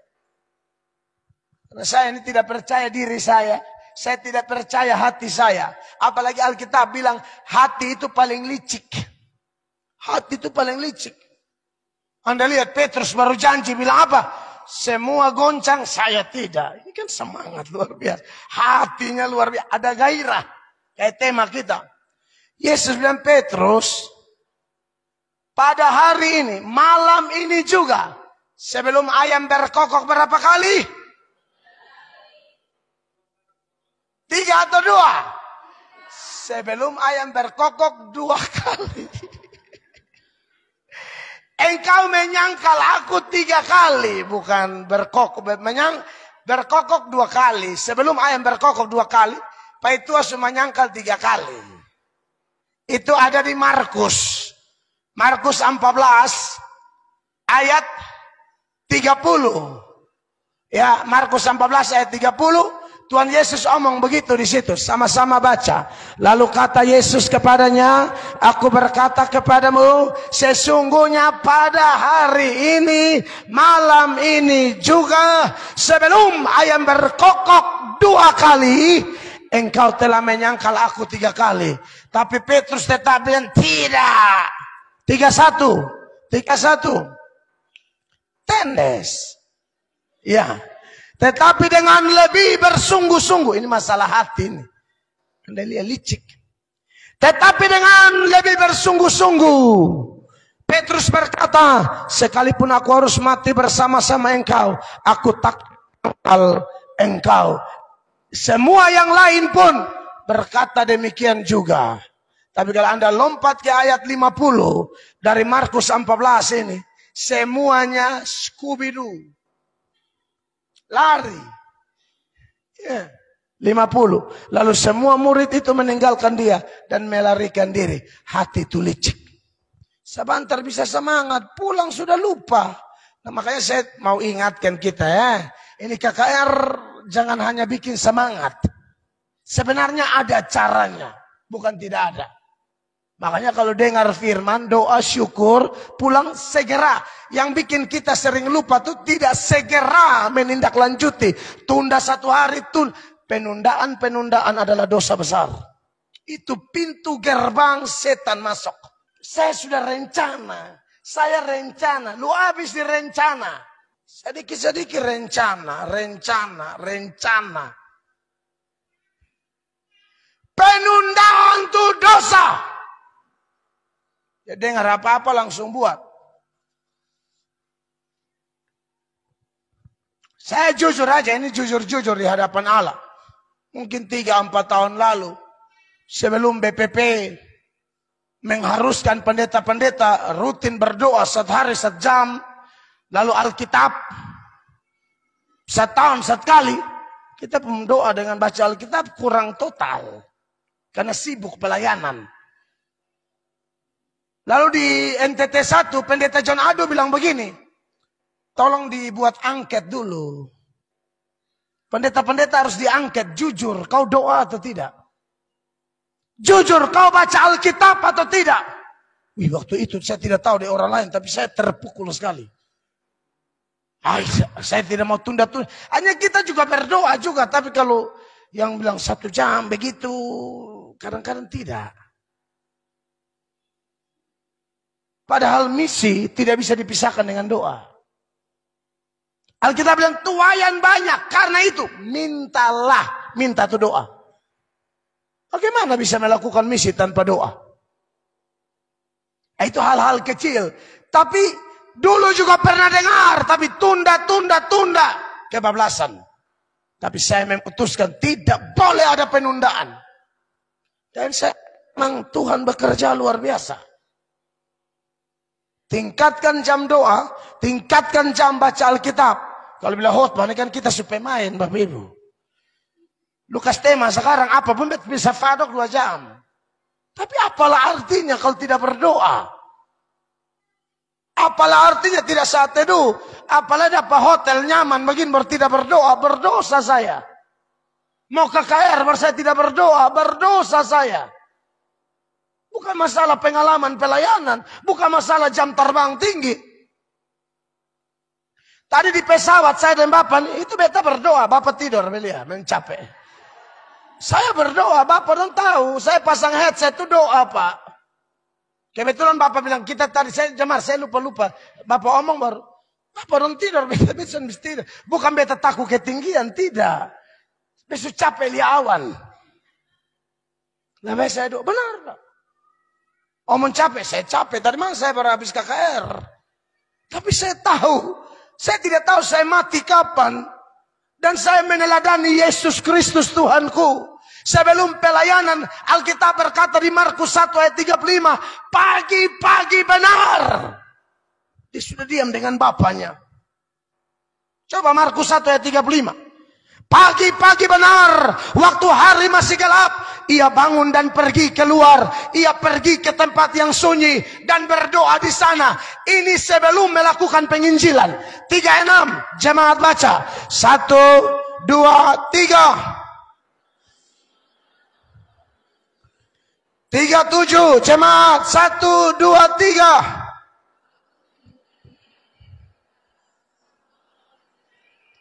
Karena saya ini tidak percaya diri saya. Saya tidak percaya hati saya. Apalagi Alkitab bilang hati itu paling licik. Hati itu paling licik. Anda lihat Petrus baru janji bilang apa? Semua goncang, saya tidak. Ini kan semangat luar biasa. Hatinya luar biasa. Ada gairah. Kayak tema kita. Yesus bilang Petrus. Pada hari ini, malam ini juga. Sebelum ayam berkokok berapa kali? 3 atau 2? Sebelum ayam berkokok 2 kali. Engkau menyangkal aku 3 kali. Bukan berkokok. Berkokok 2 kali. Sebelum ayam berkokok 2 kali. Petrus menyangkal 3 kali. Itu ada di Markus. Markus 14. Ayat 30. Ya, Markus 14 ayat 30. Tuhan Yesus omong begitu di situ. Sama-sama baca. Lalu kata Yesus kepadanya, aku berkata kepadamu, sesungguhnya pada hari ini, malam ini juga, sebelum ayam berkokok 2 kali, engkau telah menyangkal aku 3 kali. Tapi Petrus tetap bilang, tidak. 31. Tendes. Ya. Tetapi dengan lebih bersungguh-sungguh. Ini masalah hati ini. Anda lihat licik. Tetapi dengan lebih bersungguh-sungguh. Petrus berkata, sekalipun aku harus mati bersama-sama engkau, aku tak kenal engkau. Semua yang lain pun berkata demikian juga. Tapi kalau Anda lompat ke ayat 50 dari Markus 14 ini, semuanya Scooby-Doo. Lari. Ya. 50. Lalu semua murid itu meninggalkan dia dan melarikan diri. Hati itu licik. Sebentar bisa semangat, pulang sudah lupa. Nah, makanya saya mau ingatkan kita ya. Ini KKR jangan hanya bikin semangat. Sebenarnya ada caranya, bukan tidak ada. Makanya kalau dengar firman, doa syukur, pulang segera. Yang bikin kita sering lupa tuh tidak segera menindaklanjuti. Tunda 1 hari, penundaan adalah dosa besar. Itu pintu gerbang setan masuk. Saya sudah rencana. Lu habis direncana. Sedikit-sedikit rencana. Penundaan itu dosa. Ya dengar apa-apa langsung buat. Saya jujur aja, ini jujur-jujur di hadapan Allah. Mungkin 3-4 tahun lalu, sebelum BPP mengharuskan pendeta-pendeta rutin berdoa 1 hari 1 jam, lalu Alkitab 1 tahun 1 kali, kita berdoa dengan baca Alkitab kurang total. Karena sibuk pelayanan. Lalu di NTT 1, pendeta John Ado bilang begini, tolong dibuat angket dulu. Pendeta-pendeta harus diangket, jujur, kau doa atau tidak? Jujur, kau baca Alkitab atau tidak? Wih, waktu itu saya tidak tahu dari orang lain, tapi saya terpukul sekali. Saya tidak mau tunda-tunda. Hanya kita juga berdoa juga, tapi kalau yang bilang 1 jam begitu, kadang-kadang tidak. Padahal misi tidak bisa dipisahkan dengan doa. Alkitab bilang tuaian banyak, karena itu mintalah, minta itu doa. Bagaimana bisa melakukan misi tanpa doa? Itu hal-hal kecil. Tapi dulu juga pernah dengar, tapi tunda, kebablasan. Tapi saya memutuskan tidak boleh ada penundaan. Dan saya memang Tuhan bekerja luar biasa. Tingkatkan jam doa, tingkatkan jam baca Alkitab. Kalau bila khotbah ini kan kita supaya main, Bapak Ibu. Lukas tema sekarang apa pun bisa fadok 2 jam. Tapi apalah artinya kalau tidak berdoa? Apalah artinya tidak saat teduh? Apalah dapat hotel nyaman begini tidak berdoa? Berdosa saya. Mau ke KR saya tidak berdoa? Berdosa saya. Bukan masalah pengalaman pelayanan. Bukan masalah jam terbang tinggi. Tadi di pesawat saya dan Bapak, itu beta berdoa. Bapak tidur, Belia, mencapek. Saya berdoa, Bapak don't tahu. Saya pasang headset itu doa, Pak. Kebetulan Bapak bilang, kita tadi, saya lupa. Bapak omong baru, Bapak don't tidur, beta tidur. Bukan beta takut ketinggian, tidak. Besok capek lihat awan. Nah, saya doa, benar, Pak. Omong capek, saya capek. Tadi mana saya baru habis KKR. Tapi saya tahu. Saya tidak tahu saya mati kapan. Dan saya meneladani Yesus Kristus Tuhanku. Sebelum pelayanan, Alkitab berkata di Markus 1 ayat 35. Pagi-pagi benar. Dia sudah diam dengan bapaknya. Coba Markus 1 ayat 35. Pagi-pagi benar, waktu hari masih gelap, ia bangun dan pergi keluar. Ia pergi ke tempat yang sunyi dan berdoa di sana. Ini sebelum melakukan penginjilan. 36, jemaat baca. 1, 2, 3. 37, jemaat. 1, 2, 3.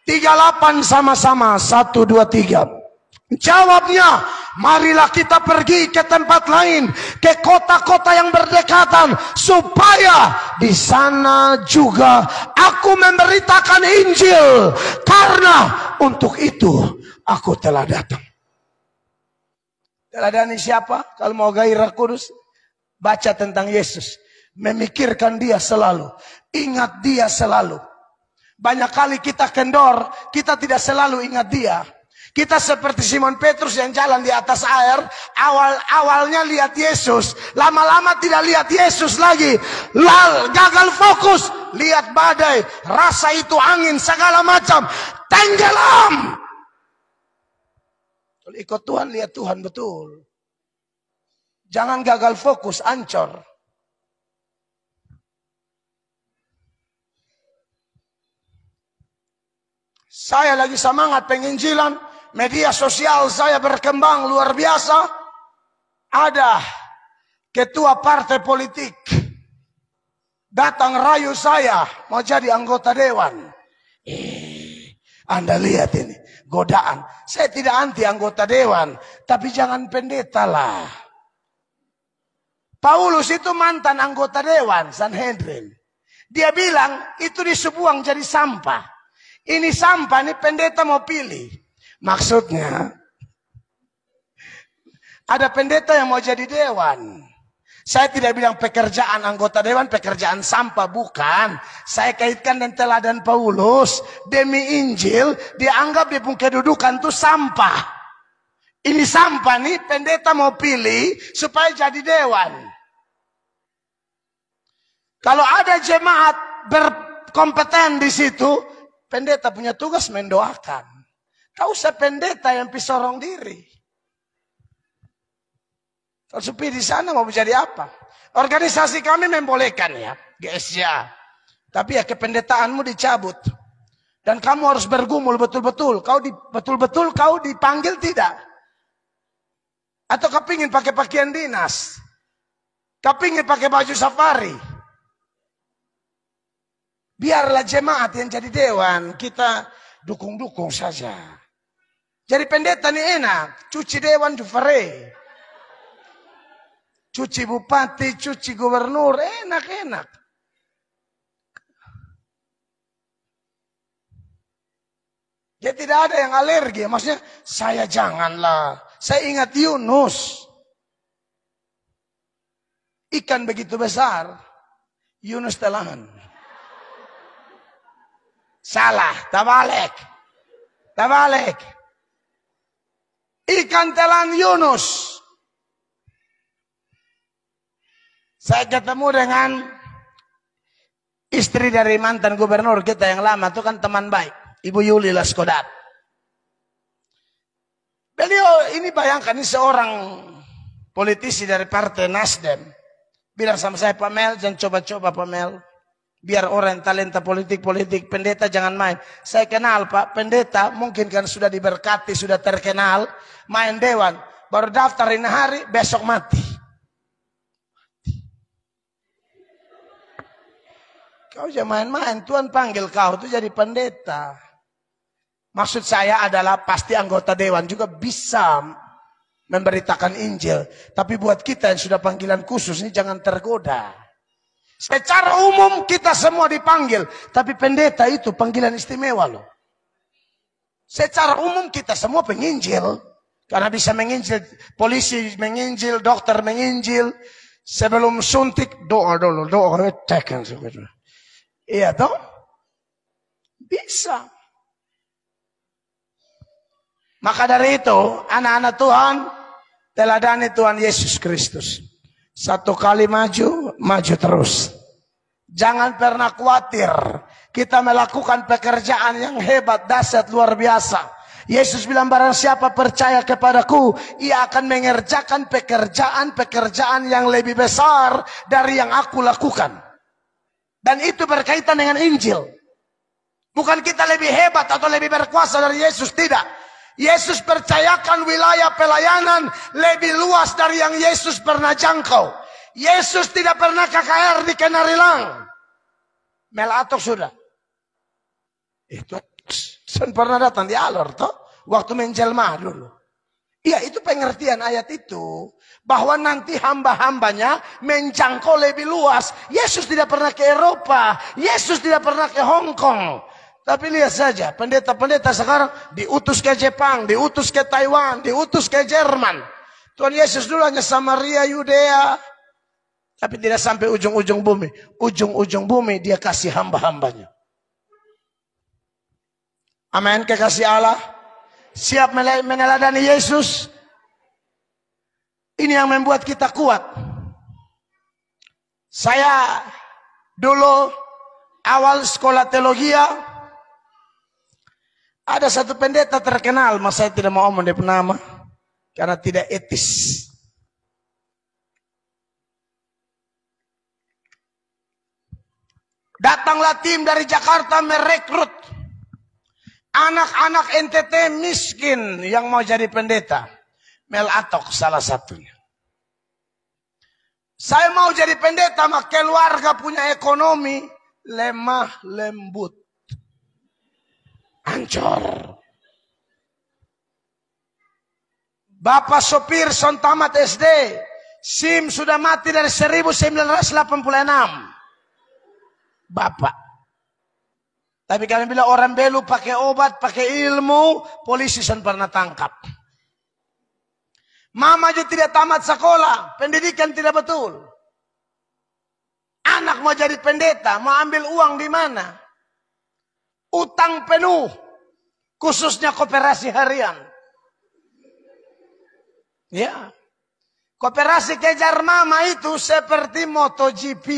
38 sama-sama. 1, 2, 3. Jawabnya, marilah kita pergi ke tempat lain, ke kota-kota yang berdekatan, supaya di sana juga aku memberitakan Injil, karena untuk itu aku telah datang. Teladani siapa? Kalau mau gairah kudus, baca tentang Yesus, memikirkan dia selalu, ingat dia selalu. Banyak kali kita kendor, kita tidak selalu ingat dia. Kita seperti Simon Petrus yang jalan di atas air, awalnya lihat Yesus, lama-lama tidak lihat Yesus lagi. Gagal fokus, lihat badai, rasa itu angin, segala macam, tenggelam. Kalau ikut Tuhan, lihat Tuhan betul. Jangan gagal fokus, ancur. Saya lagi semangat penginjilan, media sosial saya berkembang luar biasa. Ada ketua partai politik datang rayu saya mau jadi anggota dewan. Anda lihat ini godaan. Saya tidak anti anggota dewan, tapi jangan pendeta lah. Paulus itu mantan anggota dewan Sanhedrin. Dia bilang itu disebuang jadi sampah. Ini sampah, ini pendeta mau pilih. Maksudnya, Ada pendeta yang mau jadi dewan. Saya tidak bilang pekerjaan anggota dewan, pekerjaan sampah, bukan. Saya kaitkan dengan teladan Paulus. Demi Injil, dianggap di kedudukan itu sampah. Ini sampah nih, pendeta mau pilih supaya jadi dewan. Kalau ada jemaat berkompeten di situ, pendeta punya tugas mendoakan. Tak usah pendeta yang pisorong diri. Kalau sepi di sana mau menjadi apa? Organisasi kami membolehkan ya, GSJ. Tapi ya kependetaanmu dicabut. Dan kamu harus bergumul betul-betul. Betul-betul kau dipanggil tidak? Atau kau ingin pakai pakaian dinas? Kau ingin pakai baju safari? Biarlah jemaat yang jadi dewan, kita dukung-dukung saja. Jadi pendeta ini enak, cuci dewan jufare. Cuci bupati, cuci gubernur, enak-enak. Dia tidak ada yang alergi, maksudnya saya janganlah. Saya ingat Yunus. Ikan begitu besar, Yunus telan. Salah, tabalik. Ikan telan Yunus. Saya ketemu dengan istri dari mantan gubernur kita yang lama, itu kan teman baik. Ibu Yuli Laskodat. Beliau ini bayangkan, ini seorang politisi dari partai Nasdem. Bilang sama saya, Pak Mel, jangan coba-coba Pak Mel. Biar orang talenta politik, pendeta jangan main. Saya kenal Pak, pendeta mungkin kan sudah diberkati, sudah terkenal. Main dewan, baru daftar ini hari, besok mati. Kau jangan main-main, Tuhan panggil kau itu jadi pendeta. Maksud saya adalah pasti anggota dewan juga bisa memberitakan Injil. Tapi buat kita yang sudah panggilan khusus ini jangan tergoda. Secara umum kita semua dipanggil. Tapi pendeta itu panggilan istimewa loh. Secara umum kita semua penginjil. Karena bisa menginjil, polisi menginjil, dokter menginjil. Sebelum suntik, doa dulu, doa tekan sebenarnya. Iya toh? Bisa. Maka dari itu, anak-anak Tuhan, teladani Tuhan Yesus Kristus. Satu kali maju, maju terus. Jangan pernah khawatir. Kita melakukan pekerjaan yang hebat, dahsyat, luar biasa. Yesus bilang, barang siapa percaya kepadaku, ia akan mengerjakan pekerjaan-pekerjaan yang lebih besar dari yang aku lakukan. Dan itu berkaitan dengan Injil. Bukan kita lebih hebat atau lebih berkuasa dari Yesus, tidak. Yesus percayakan wilayah pelayanan lebih luas dari yang Yesus pernah jangkau. Yesus tidak pernah KKR di Kenarilang. Melatok sudah. Itu saya pernah datang di Alor toh, waktu menjelma dulu. Iya, itu pengertian ayat itu. Bahwa nanti hamba-hambanya menjangkau lebih luas. Yesus tidak pernah ke Eropa. Yesus tidak pernah ke Hong Kong. Tapi lihat saja, pendeta-pendeta sekarang diutus ke Jepang, diutus ke Taiwan, diutus ke Jerman. Tuhan Yesus dulu hanya Samaria, Yudea. Tapi tidak sampai ujung-ujung bumi. Ujung-ujung bumi dia kasih hamba-hambanya. Amin, kekasih Allah. Siap meneladani Yesus. Ini yang membuat kita kuat. Saya dulu awal sekolah teologi, ada satu pendeta terkenal, mas saya tidak mau omong dia nama karena tidak etis. Datanglah tim dari Jakarta merekrut anak-anak NTT miskin yang mau jadi pendeta. Mel Atok salah satunya. Saya mau jadi pendeta, maka keluarga punya ekonomi lemah lembut. Hancur. Bapak sopir son tamat SD. SIM sudah mati dari 1986. Bapak. Tapi kalian bilang orang belu pakai obat, pakai ilmu, polisi son pernah tangkap. Mama juga tidak tamat sekolah, pendidikan tidak betul. Anak mau jadi pendeta, mau ambil uang di mana? Utang penuh, khususnya koperasi harian. Ya, koperasi kejar mama itu seperti MotoGP.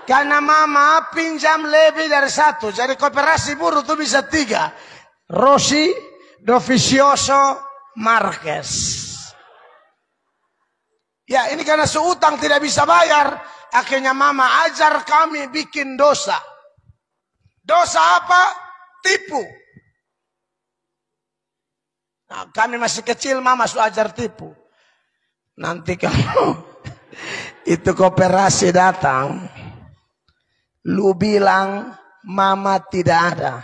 Karena mama pinjam lebih dari satu, jadi koperasi buruh itu bisa 3. Rossi, Dovizioso, Marquez. Ya, ini karena seutang tidak bisa bayar, akhirnya mama ajar kami bikin dosa. Dosa apa? Tipu. Nah, kami masih kecil, mama sudah ajar tipu. Nanti kamu itu koperasi datang, lu bilang mama tidak ada.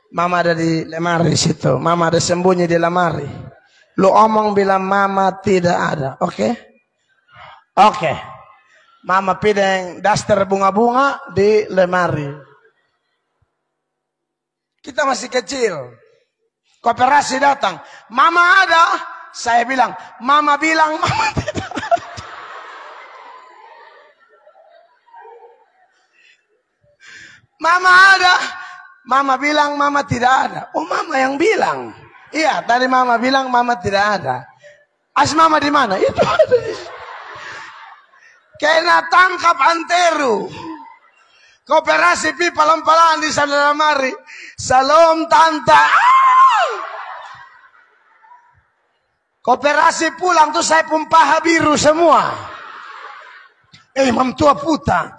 Mama ada di lemari situ. Mama ada sembunyi di lemari. Lu omong bilang mama tidak ada. Oke? Oke. Mama pideng daster bunga-bunga di lemari. Kita masih kecil. Koperasi datang. Mama ada. Saya bilang, mama bilang mama tidak ada. Mama ada. Mama bilang mama tidak ada. Oh, mama yang bilang. Iya, tadi mama bilang mama tidak ada. As mama di mana? Itu ada. Kena tangkap antero. Koperasi pi palang-palang di sana lemari. Salam tante. Koperasi pulang tuh saya pun paha biru semua. Mam tua puta.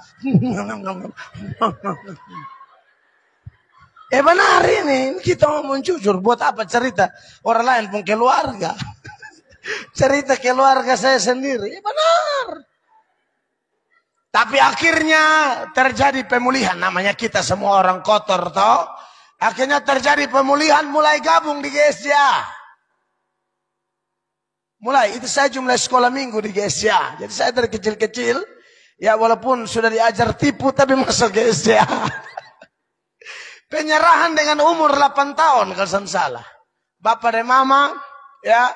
Benar ini. Kita ngomong jujur. Buat apa cerita orang lain pun keluarga. Cerita keluarga saya sendiri. Benar. Tapi akhirnya terjadi pemulihan. Namanya kita semua orang kotor toh. Akhirnya terjadi pemulihan, mulai gabung di GSA. Mulai, itu saya mulai sekolah minggu di GSA. Jadi saya dari kecil-kecil, ya walaupun sudah diajar tipu, tapi masuk GSA. Penyerahan dengan umur 8 tahun kalau saya salah. Bapak dan mama, ya,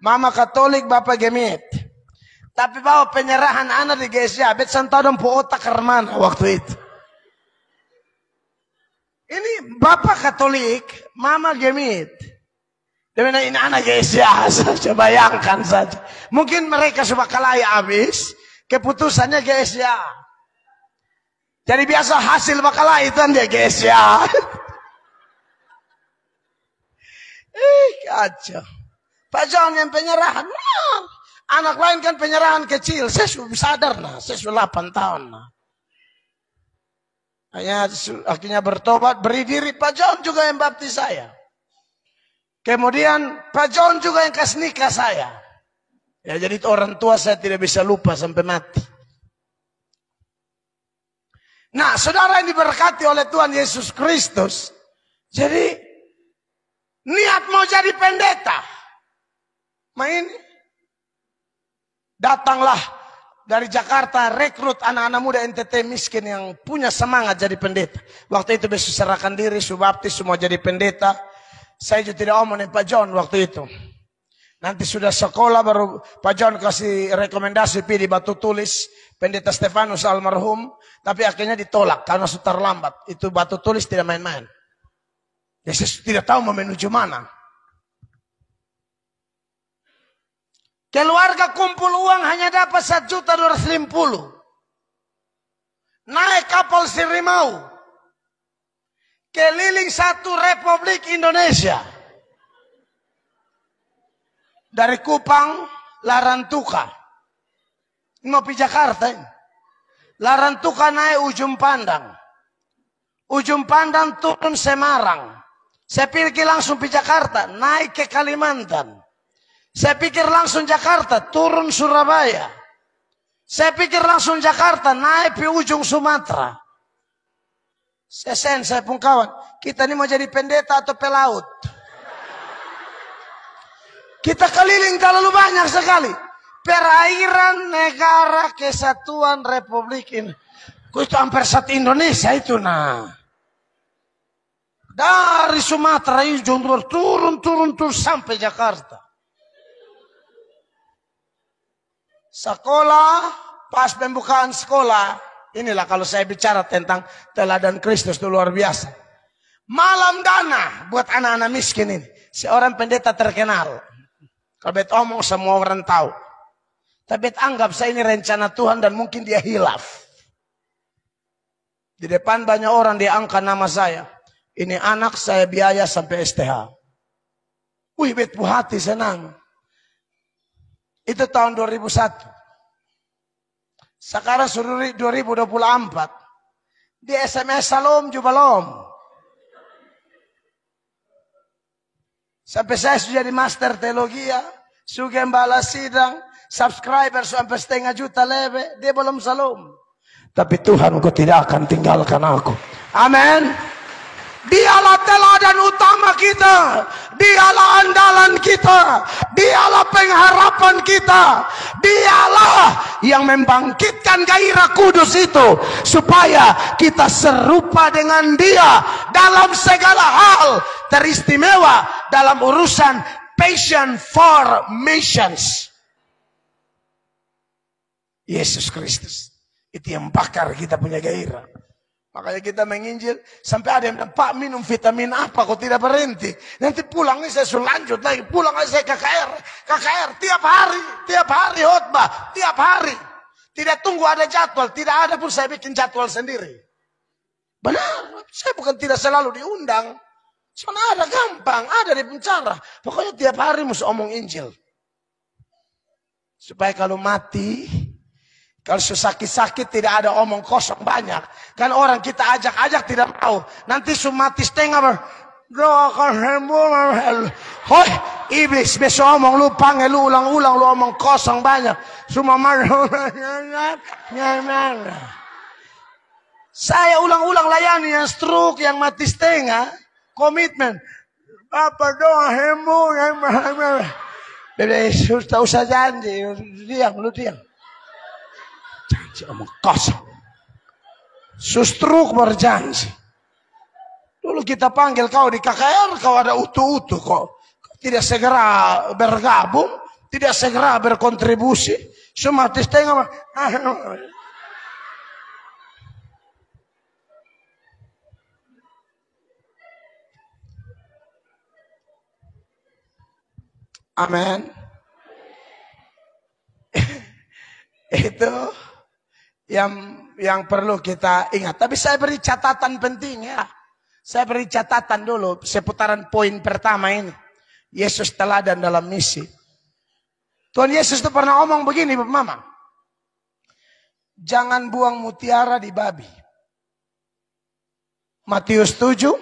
mama Katolik, bapak Gemit. Tapi bawa penyerahan anak di GSA, bet santadon po otak kermana waktu itu. Ini bapak Katolik, mama Gemit. Dia ini anak GSA saja, bayangkan saja. Mungkin mereka sudah kalai habis, keputusannya GSA. Jadi biasa hasil bakalai itu dia GSA. Kacau. Pak John yang penyerahan. Anak lain kan penyerahan kecil. Saya sudah sadar nah. Saya sudah 8 tahun nah. Akhirnya bertobat. Beri diri. Pak John juga yang baptis saya. Kemudian Pak John juga yang kasih nikah saya. Ya, jadi orang tua saya tidak bisa lupa sampai mati. Nah, saudara yang diberkati oleh Tuhan Yesus Kristus. Jadi niat mau jadi pendeta. Main. Datanglah dari Jakarta rekrut anak-anak muda NTT miskin yang punya semangat jadi pendeta. Waktu itu besok serahkan diri, subaptis semua jadi pendeta. Saya juga tidak omongin Pak John waktu itu. Nanti sudah sekolah baru Pak John kasih rekomendasi pilih Batu Tulis. Pendeta Stefanus almarhum. Tapi akhirnya ditolak karena sudah terlambat. Itu Batu Tulis tidak main-main. Yesus tidak tahu mau menuju mana. Keluarga kumpul uang hanya dapat 1.250.000. Naik kapal Sirimau. Keliling satu Republik Indonesia. Dari Kupang, Larantuka. Ini mau pergi Jakarta ini. Larantuka naik Ujung Pandang. Ujung Pandang turun Semarang. Saya pikir langsung pergi Jakarta. Naik ke Kalimantan. Saya pikir langsung Jakarta, turun Surabaya. Saya pikir langsung Jakarta, naik ke ujung Sumatera. Saya pun kawan, kita ini mau jadi pendeta atau pelaut? Kita keliling terlalu banyak sekali. Perairan negara kesatuan Republik ini. Itu hampir satu Indonesia itu nah. Dari Sumatera ujung turun sampai Jakarta. Sekolah, pas pembukaan sekolah. Inilah kalau saya bicara tentang teladan Kristus itu luar biasa. Malam dana buat anak-anak miskin ini. Seorang pendeta terkenal. Kalau bet omong semua orang tahu. Tapi anggap saya ini rencana Tuhan dan mungkin dia hilaf. Di depan banyak orang dia angkat nama saya. Ini anak saya biaya sampai STH. Wih, bet hati senang. Itu tahun 2001. Sekarang sudah 2024. Di SMS salam juga belum. Sampai saya sudah di master teologi ya. Sudah balas sidang. Subscriber sampai 500 juta lebih. Dia belum salam. Tapi Tuhan kau tidak akan tinggalkan aku. Amin. Dialah teladan utama kita. Dialah andalan kita. Dialah pengharapan kita. Dialah yang membangkitkan gairah kudus itu. Supaya kita serupa dengan dia. Dalam segala hal. Teristimewa dalam urusan passion for missions. Yesus Kristus. Itu yang bakar kita punya gairah. Makanya kita menginjil. Sampai ada yang bilang, Pak minum vitamin apa kok tidak berhenti. Nanti pulangnya saya suruh lanjut lagi. Pulang aja saya KKR. KKR tiap hari. Tiap hari khotbah. Tiap hari. Tidak tunggu ada jadwal. Tidak ada pun saya bikin jadwal sendiri. Benar. Saya bukan tidak selalu diundang. Cuma ada gampang. Ada di penjara. Pokoknya tiap hari mesti omong injil. Supaya kalau mati... Kalau sakit-sakit tidak ada omong kosong banyak. Kan orang kita ajak-ajak tidak mau. Nanti mati setengah. Doakan sembuh. Hoi, iblis besok omong lu panggil lu ulang-ulang lu omong kosong banyak. Semua marah. Saya ulang-ulang layani yang stroke, yang mati setengah. Komitmen. Bapak doa sembuh. Yesus tak usah janji. Lu diam. Janji omong kosong. Sustruk berjanji. Dulu kita panggil kau di KKR, kau ada utuh-utuh kok. Kau tidak segera bergabung, tidak segera berkontribusi. Cuma setengah. Amin. Itu yang perlu kita ingat. Tapi saya beri catatan penting ya. Saya beri catatan dulu seputaran poin pertama ini. Yesus teladan dalam misi. Tuhan Yesus itu pernah ngomong begini, Mama. Jangan buang mutiara di babi. Matius 7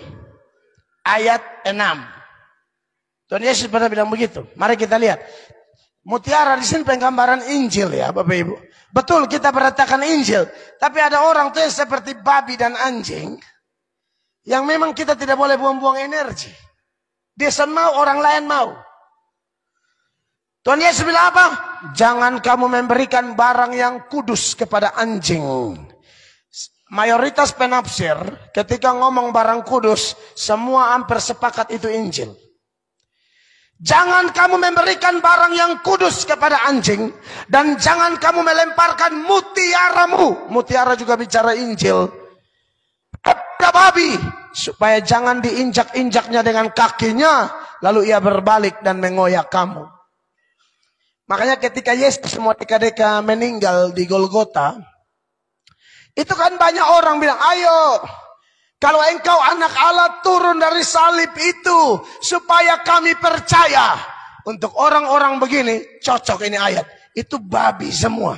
ayat 6. Tuhan Yesus pernah bilang begitu. Mari kita lihat. Mutiara di sini penggambaran Injil ya Bapak Ibu. Betul kita berkatakan Injil. Tapi ada orang tuh yang seperti babi dan anjing. Yang memang kita tidak boleh buang-buang energi. Dia mau, orang lain mau. Tuhan Yesus bilang apa? Jangan kamu memberikan barang yang kudus kepada anjing. Mayoritas penafsir ketika ngomong barang kudus. Semua hampir sepakat itu Injil. Jangan kamu memberikan barang yang kudus kepada anjing. Dan jangan kamu melemparkan mutiaramu. Mutiara juga bicara Injil. Kepada babi. Supaya jangan diinjak-injaknya dengan kakinya. Lalu ia berbalik dan mengoyak kamu. Makanya ketika Yesus semua deka-deka meninggal di Golgota. Itu kan banyak orang bilang, ayo. Kalau engkau anak Allah turun dari salib itu. Supaya kami percaya. Untuk orang-orang begini. Cocok ini ayat. Itu babi semua.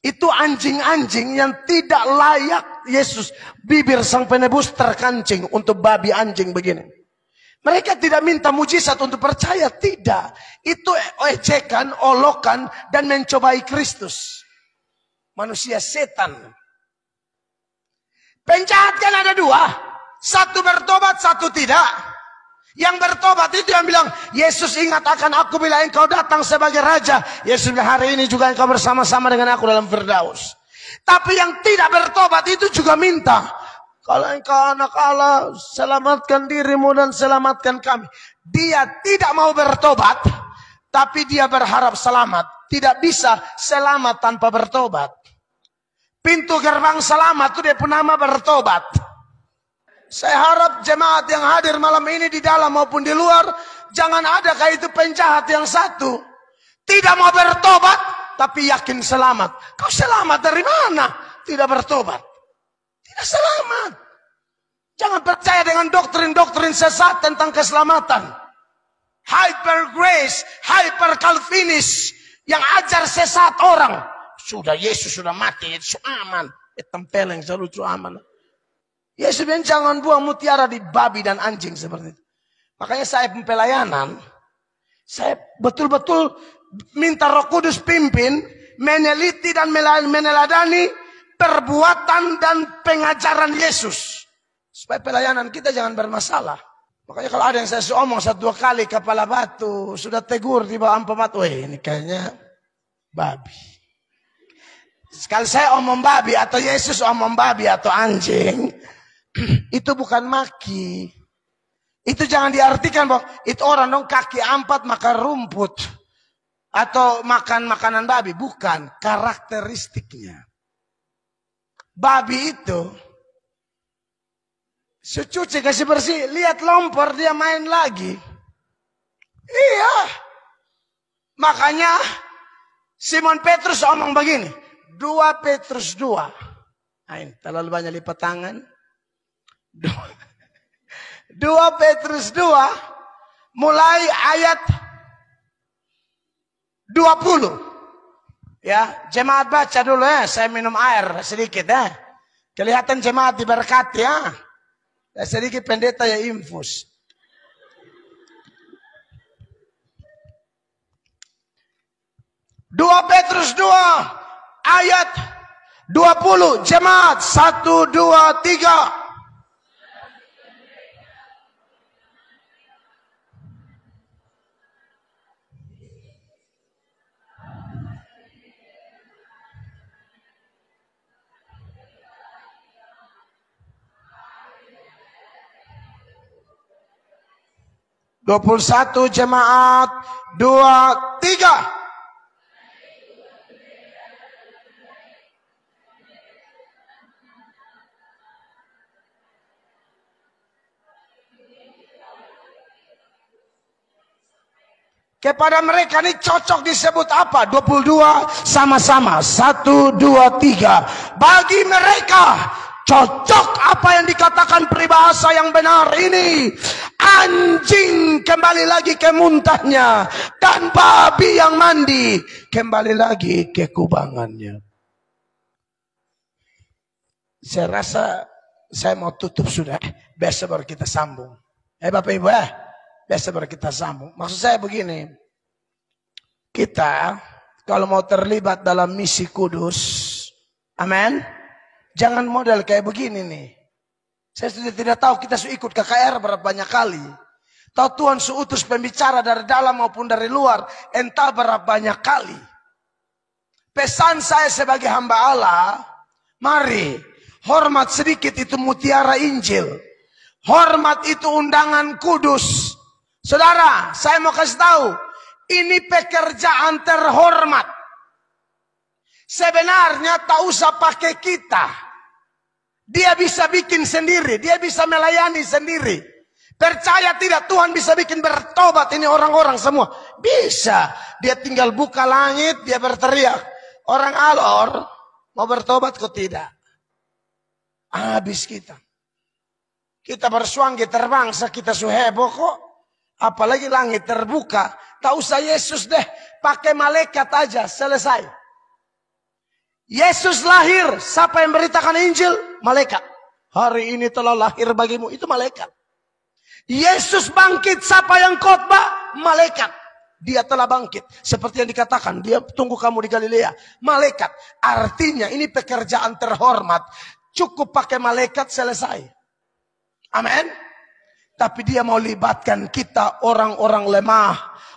Itu anjing-anjing yang tidak layak. Yesus bibir sang penebus terkancing. Untuk babi anjing begini. Mereka tidak minta mujizat untuk percaya. Tidak. Itu ejekan, olokan. Dan mencobai Kristus. Manusia setan. Penjahat kan ada dua. Satu bertobat, satu tidak. Yang bertobat itu yang bilang, Yesus ingat akan aku bila engkau datang sebagai Raja. Yesus bilang, hari ini juga engkau bersama-sama dengan aku dalam Firdaus. Tapi yang tidak bertobat itu juga minta. Kalau engkau anak Allah, selamatkan dirimu dan selamatkan kami. Dia tidak mau bertobat. tapi dia berharap selamat. Tidak bisa selamat tanpa bertobat. Pintu gerbang selamat itu dia pun nama bertobat. Saya harap jemaat yang hadir malam ini di dalam maupun di luar, jangan ada kayak itu penjahat yang satu. Tidak mau bertobat, tapi yakin selamat. Kau selamat dari mana? Tidak bertobat. Tidak selamat. Jangan percaya dengan doktrin-doktrin sesat tentang keselamatan. Hyper grace, hyper Calvinis yang ajar sesat orang. Sudah Yesus sudah mati, itu aman. Tempeleng selalu itu aman. Yesus bilang jangan buang mutiara di babi dan anjing seperti itu. Makanya saya pelayanan, saya betul-betul minta Roh Kudus pimpin, meneliti dan meneladani perbuatan dan pengajaran Yesus. Supaya pelayanan kita jangan bermasalah. Makanya kalau ada yang saya omong 1-2 kali kepala batu, sudah tegur di bawah batu, ini kayaknya babi. Sekali saya omong babi atau Yesus omong babi atau anjing, itu bukan maki. Itu jangan diartikan bahwa itu orang dong kaki 4 makan rumput atau makan makanan babi. Bukan, karakteristiknya. Babi itu secuci kasih bersih, lihat lompor dia main lagi. Iya. Makanya Simon Petrus omong begini, 2 Petrus 2. Nah, ini terlalu banyak lipat tangan. 2 Petrus 2 mulai ayat 20. Ya, jemaat baca dulu ya, saya minum air sedikit ya. Kelihatan jemaat diberkati ya. Sedikit pendeta ya infus. Dua Petrus 2 ayat 20 jemaat 1, 2, 3. Dua 21 jemaat 2, 3. Kepada mereka ini cocok disebut apa? 22 sama-sama. 1, 2, 3. Bagi mereka cocok apa yang dikatakan peribahasa yang benar ini. Anjing kembali lagi ke muntahnya. Dan babi yang mandi kembali lagi ke kubangannya. Saya rasa saya mau tutup sudah. Besok baru kita sambung. Bapak Ibu besok baru kita sambung. Maksud saya begini. Kita kalau mau terlibat dalam misi kudus. Amin. Jangan model kayak begini nih. Saya sudah tidak tahu kita sudah ikut KKR berapa banyak kali. Tahu Tuhan suutus pembicara dari dalam maupun dari luar. Entah berapa banyak kali. Pesan saya sebagai hamba Allah. Mari. Hormat sedikit itu mutiara Injil. Hormat itu undangan kudus. Saudara, saya mau kasih tahu. Ini pekerjaan terhormat. Sebenarnya tak usah pakai kita. Dia bisa bikin sendiri. Dia bisa melayani sendiri. Percaya tidak Tuhan bisa bikin bertobat ini orang-orang semua. Bisa. Dia tinggal buka langit. Dia berteriak. Orang alor mau bertobat kok tidak. Habis kita. Kita bersuanggi terbangsa. Kita suhebo kok. Apalagi langit terbuka. Tak usah Yesus deh. Pakai malaikat aja. Selesai. Yesus lahir, siapa yang beritakan Injil? Malaikat. Hari ini telah lahir bagimu, itu malaikat. Yesus bangkit, siapa yang khotbah? Malaikat. Dia telah bangkit. Seperti yang dikatakan, dia tunggu kamu di Galilea. Malaikat. Artinya ini pekerjaan terhormat. Cukup pakai malaikat selesai. Amin. Tapi dia mau libatkan kita orang-orang lemah.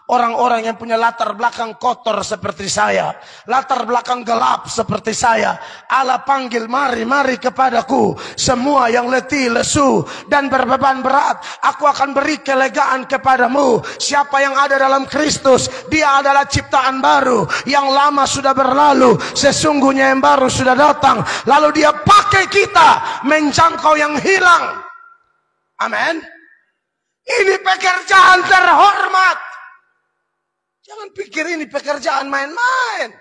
orang-orang yang punya latar belakang kotor seperti saya, latar belakang gelap seperti saya. Allah panggil, mari kepadaku semua yang letih, lesu dan berbeban berat, aku akan beri kelegaan kepadamu. Siapa yang ada dalam Kristus, dia adalah ciptaan baru. Yang lama sudah berlalu, sesungguhnya yang baru sudah datang. Lalu dia pakai kita menjangkau yang hilang. Amin. Ini pekerjaan terhormat. Jangan pikir ini pekerjaan main-main.